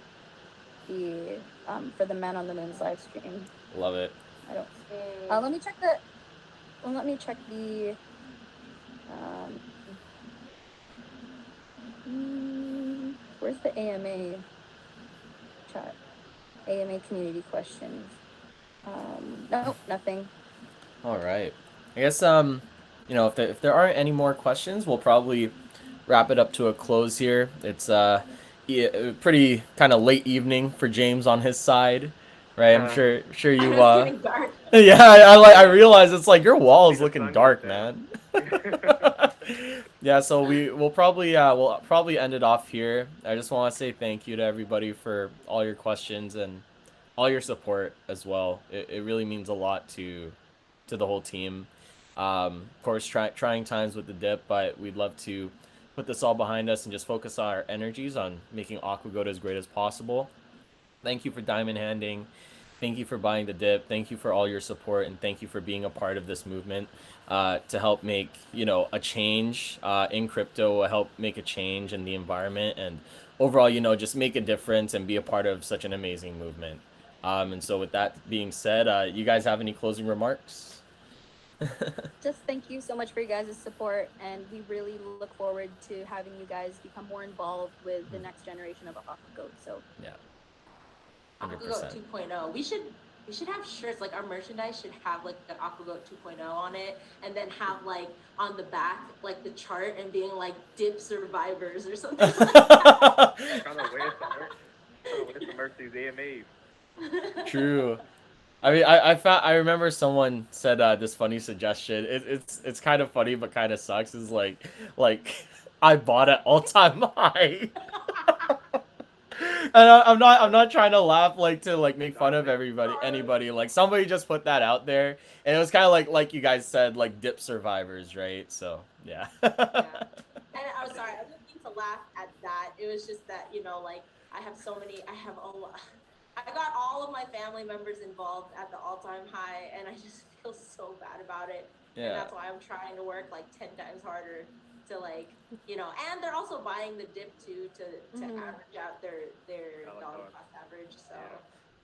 the Man on the Moon's live stream. Love it. I don't. Let me check the. Where's the AMA chat? AMA community questions. No, nothing. All right. I guess you know, if there aren't any more questions, we'll probably wrap it up to a close here. It's pretty kind of late evening for James on his side, right? I'm sure you It's getting dark. Yeah, I realize it's like your wall is looking dark, man. Yeah, so we'll probably end it off here. I just want to say thank you to everybody for all your questions and all your support as well. It really means a lot to the whole team. Of course, trying times with the dip, but we'd love to put this all behind us and just focus our energies on making Aquagoat as great as possible. Thank you for diamond handing. Thank you for buying the dip. Thank you for all your support, and thank you for being a part of this movement to help make a change in crypto, help make a change in the environment, and overall, just make a difference and be a part of such an amazing movement. And so, with that being said, you guys have any closing remarks? Just thank you so much for you guys' support, and we really look forward to having you guys become more involved with the next generation of Aquagoat. So yeah. Aquagoat 2.0. We should have shirts, like our merchandise should have like the Aquagoat 2.0 on it, and then have like on the back like the chart and being like dip survivors or something like that. Kind of wear some merch these AMAs. True. I mean, I remember someone said this funny suggestion. It's kind of funny but kind of sucks. Is like I bought at all-time high. And I'm not trying to laugh to make fun of anybody. Like somebody just put that out there, and it was kind of like you guys said, like dip survivors, right? So yeah. Yeah. And I'm sorry, I didn't mean to laugh at that. It was just that like I got all of my family members involved at the all-time high, and I just feel so bad about it. Yeah. And that's why I'm trying to work like 10 times harder to and they're also buying the dip too to average out their dollar cost average. So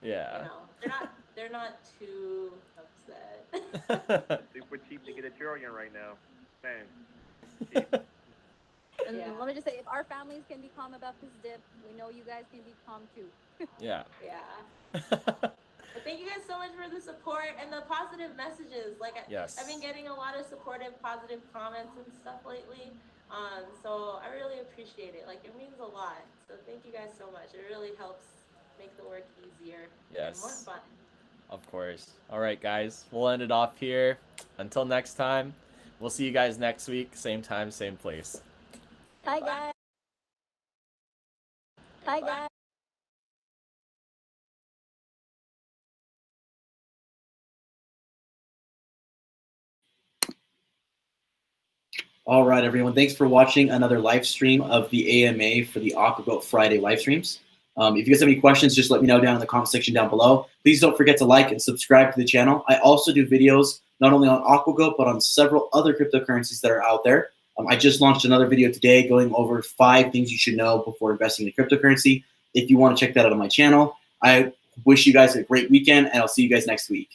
yeah. They're not too upset. Super cheap to get a trillion right now. Man. And Let me just say, if our families can be calm about this dip, we know you guys can be calm too. Yeah. Well, thank you guys so much for the support and the positive messages. Like, Yes. I've been getting a lot of supportive, positive comments and stuff lately. So I really appreciate it. Like, it means a lot. So thank you guys so much. It really helps make the work easier and more fun. Of course. All right, guys. We'll end it off here. Until next time, we'll see you guys next week. Same time, same place. Bye, guys. Bye, guys. All right, everyone. Thanks for watching another live stream of the AMA for the Aquagoat Friday live streams. If you guys have any questions, just let me know down in the comment section down below. Please don't forget to like and subscribe to the channel. I also do videos not only on Aquagoat, but on several other cryptocurrencies that are out there. I just launched another video today going over 5 things you should know before investing in a cryptocurrency. If you want to check that out on my channel, I wish you guys a great weekend, and I'll see you guys next week.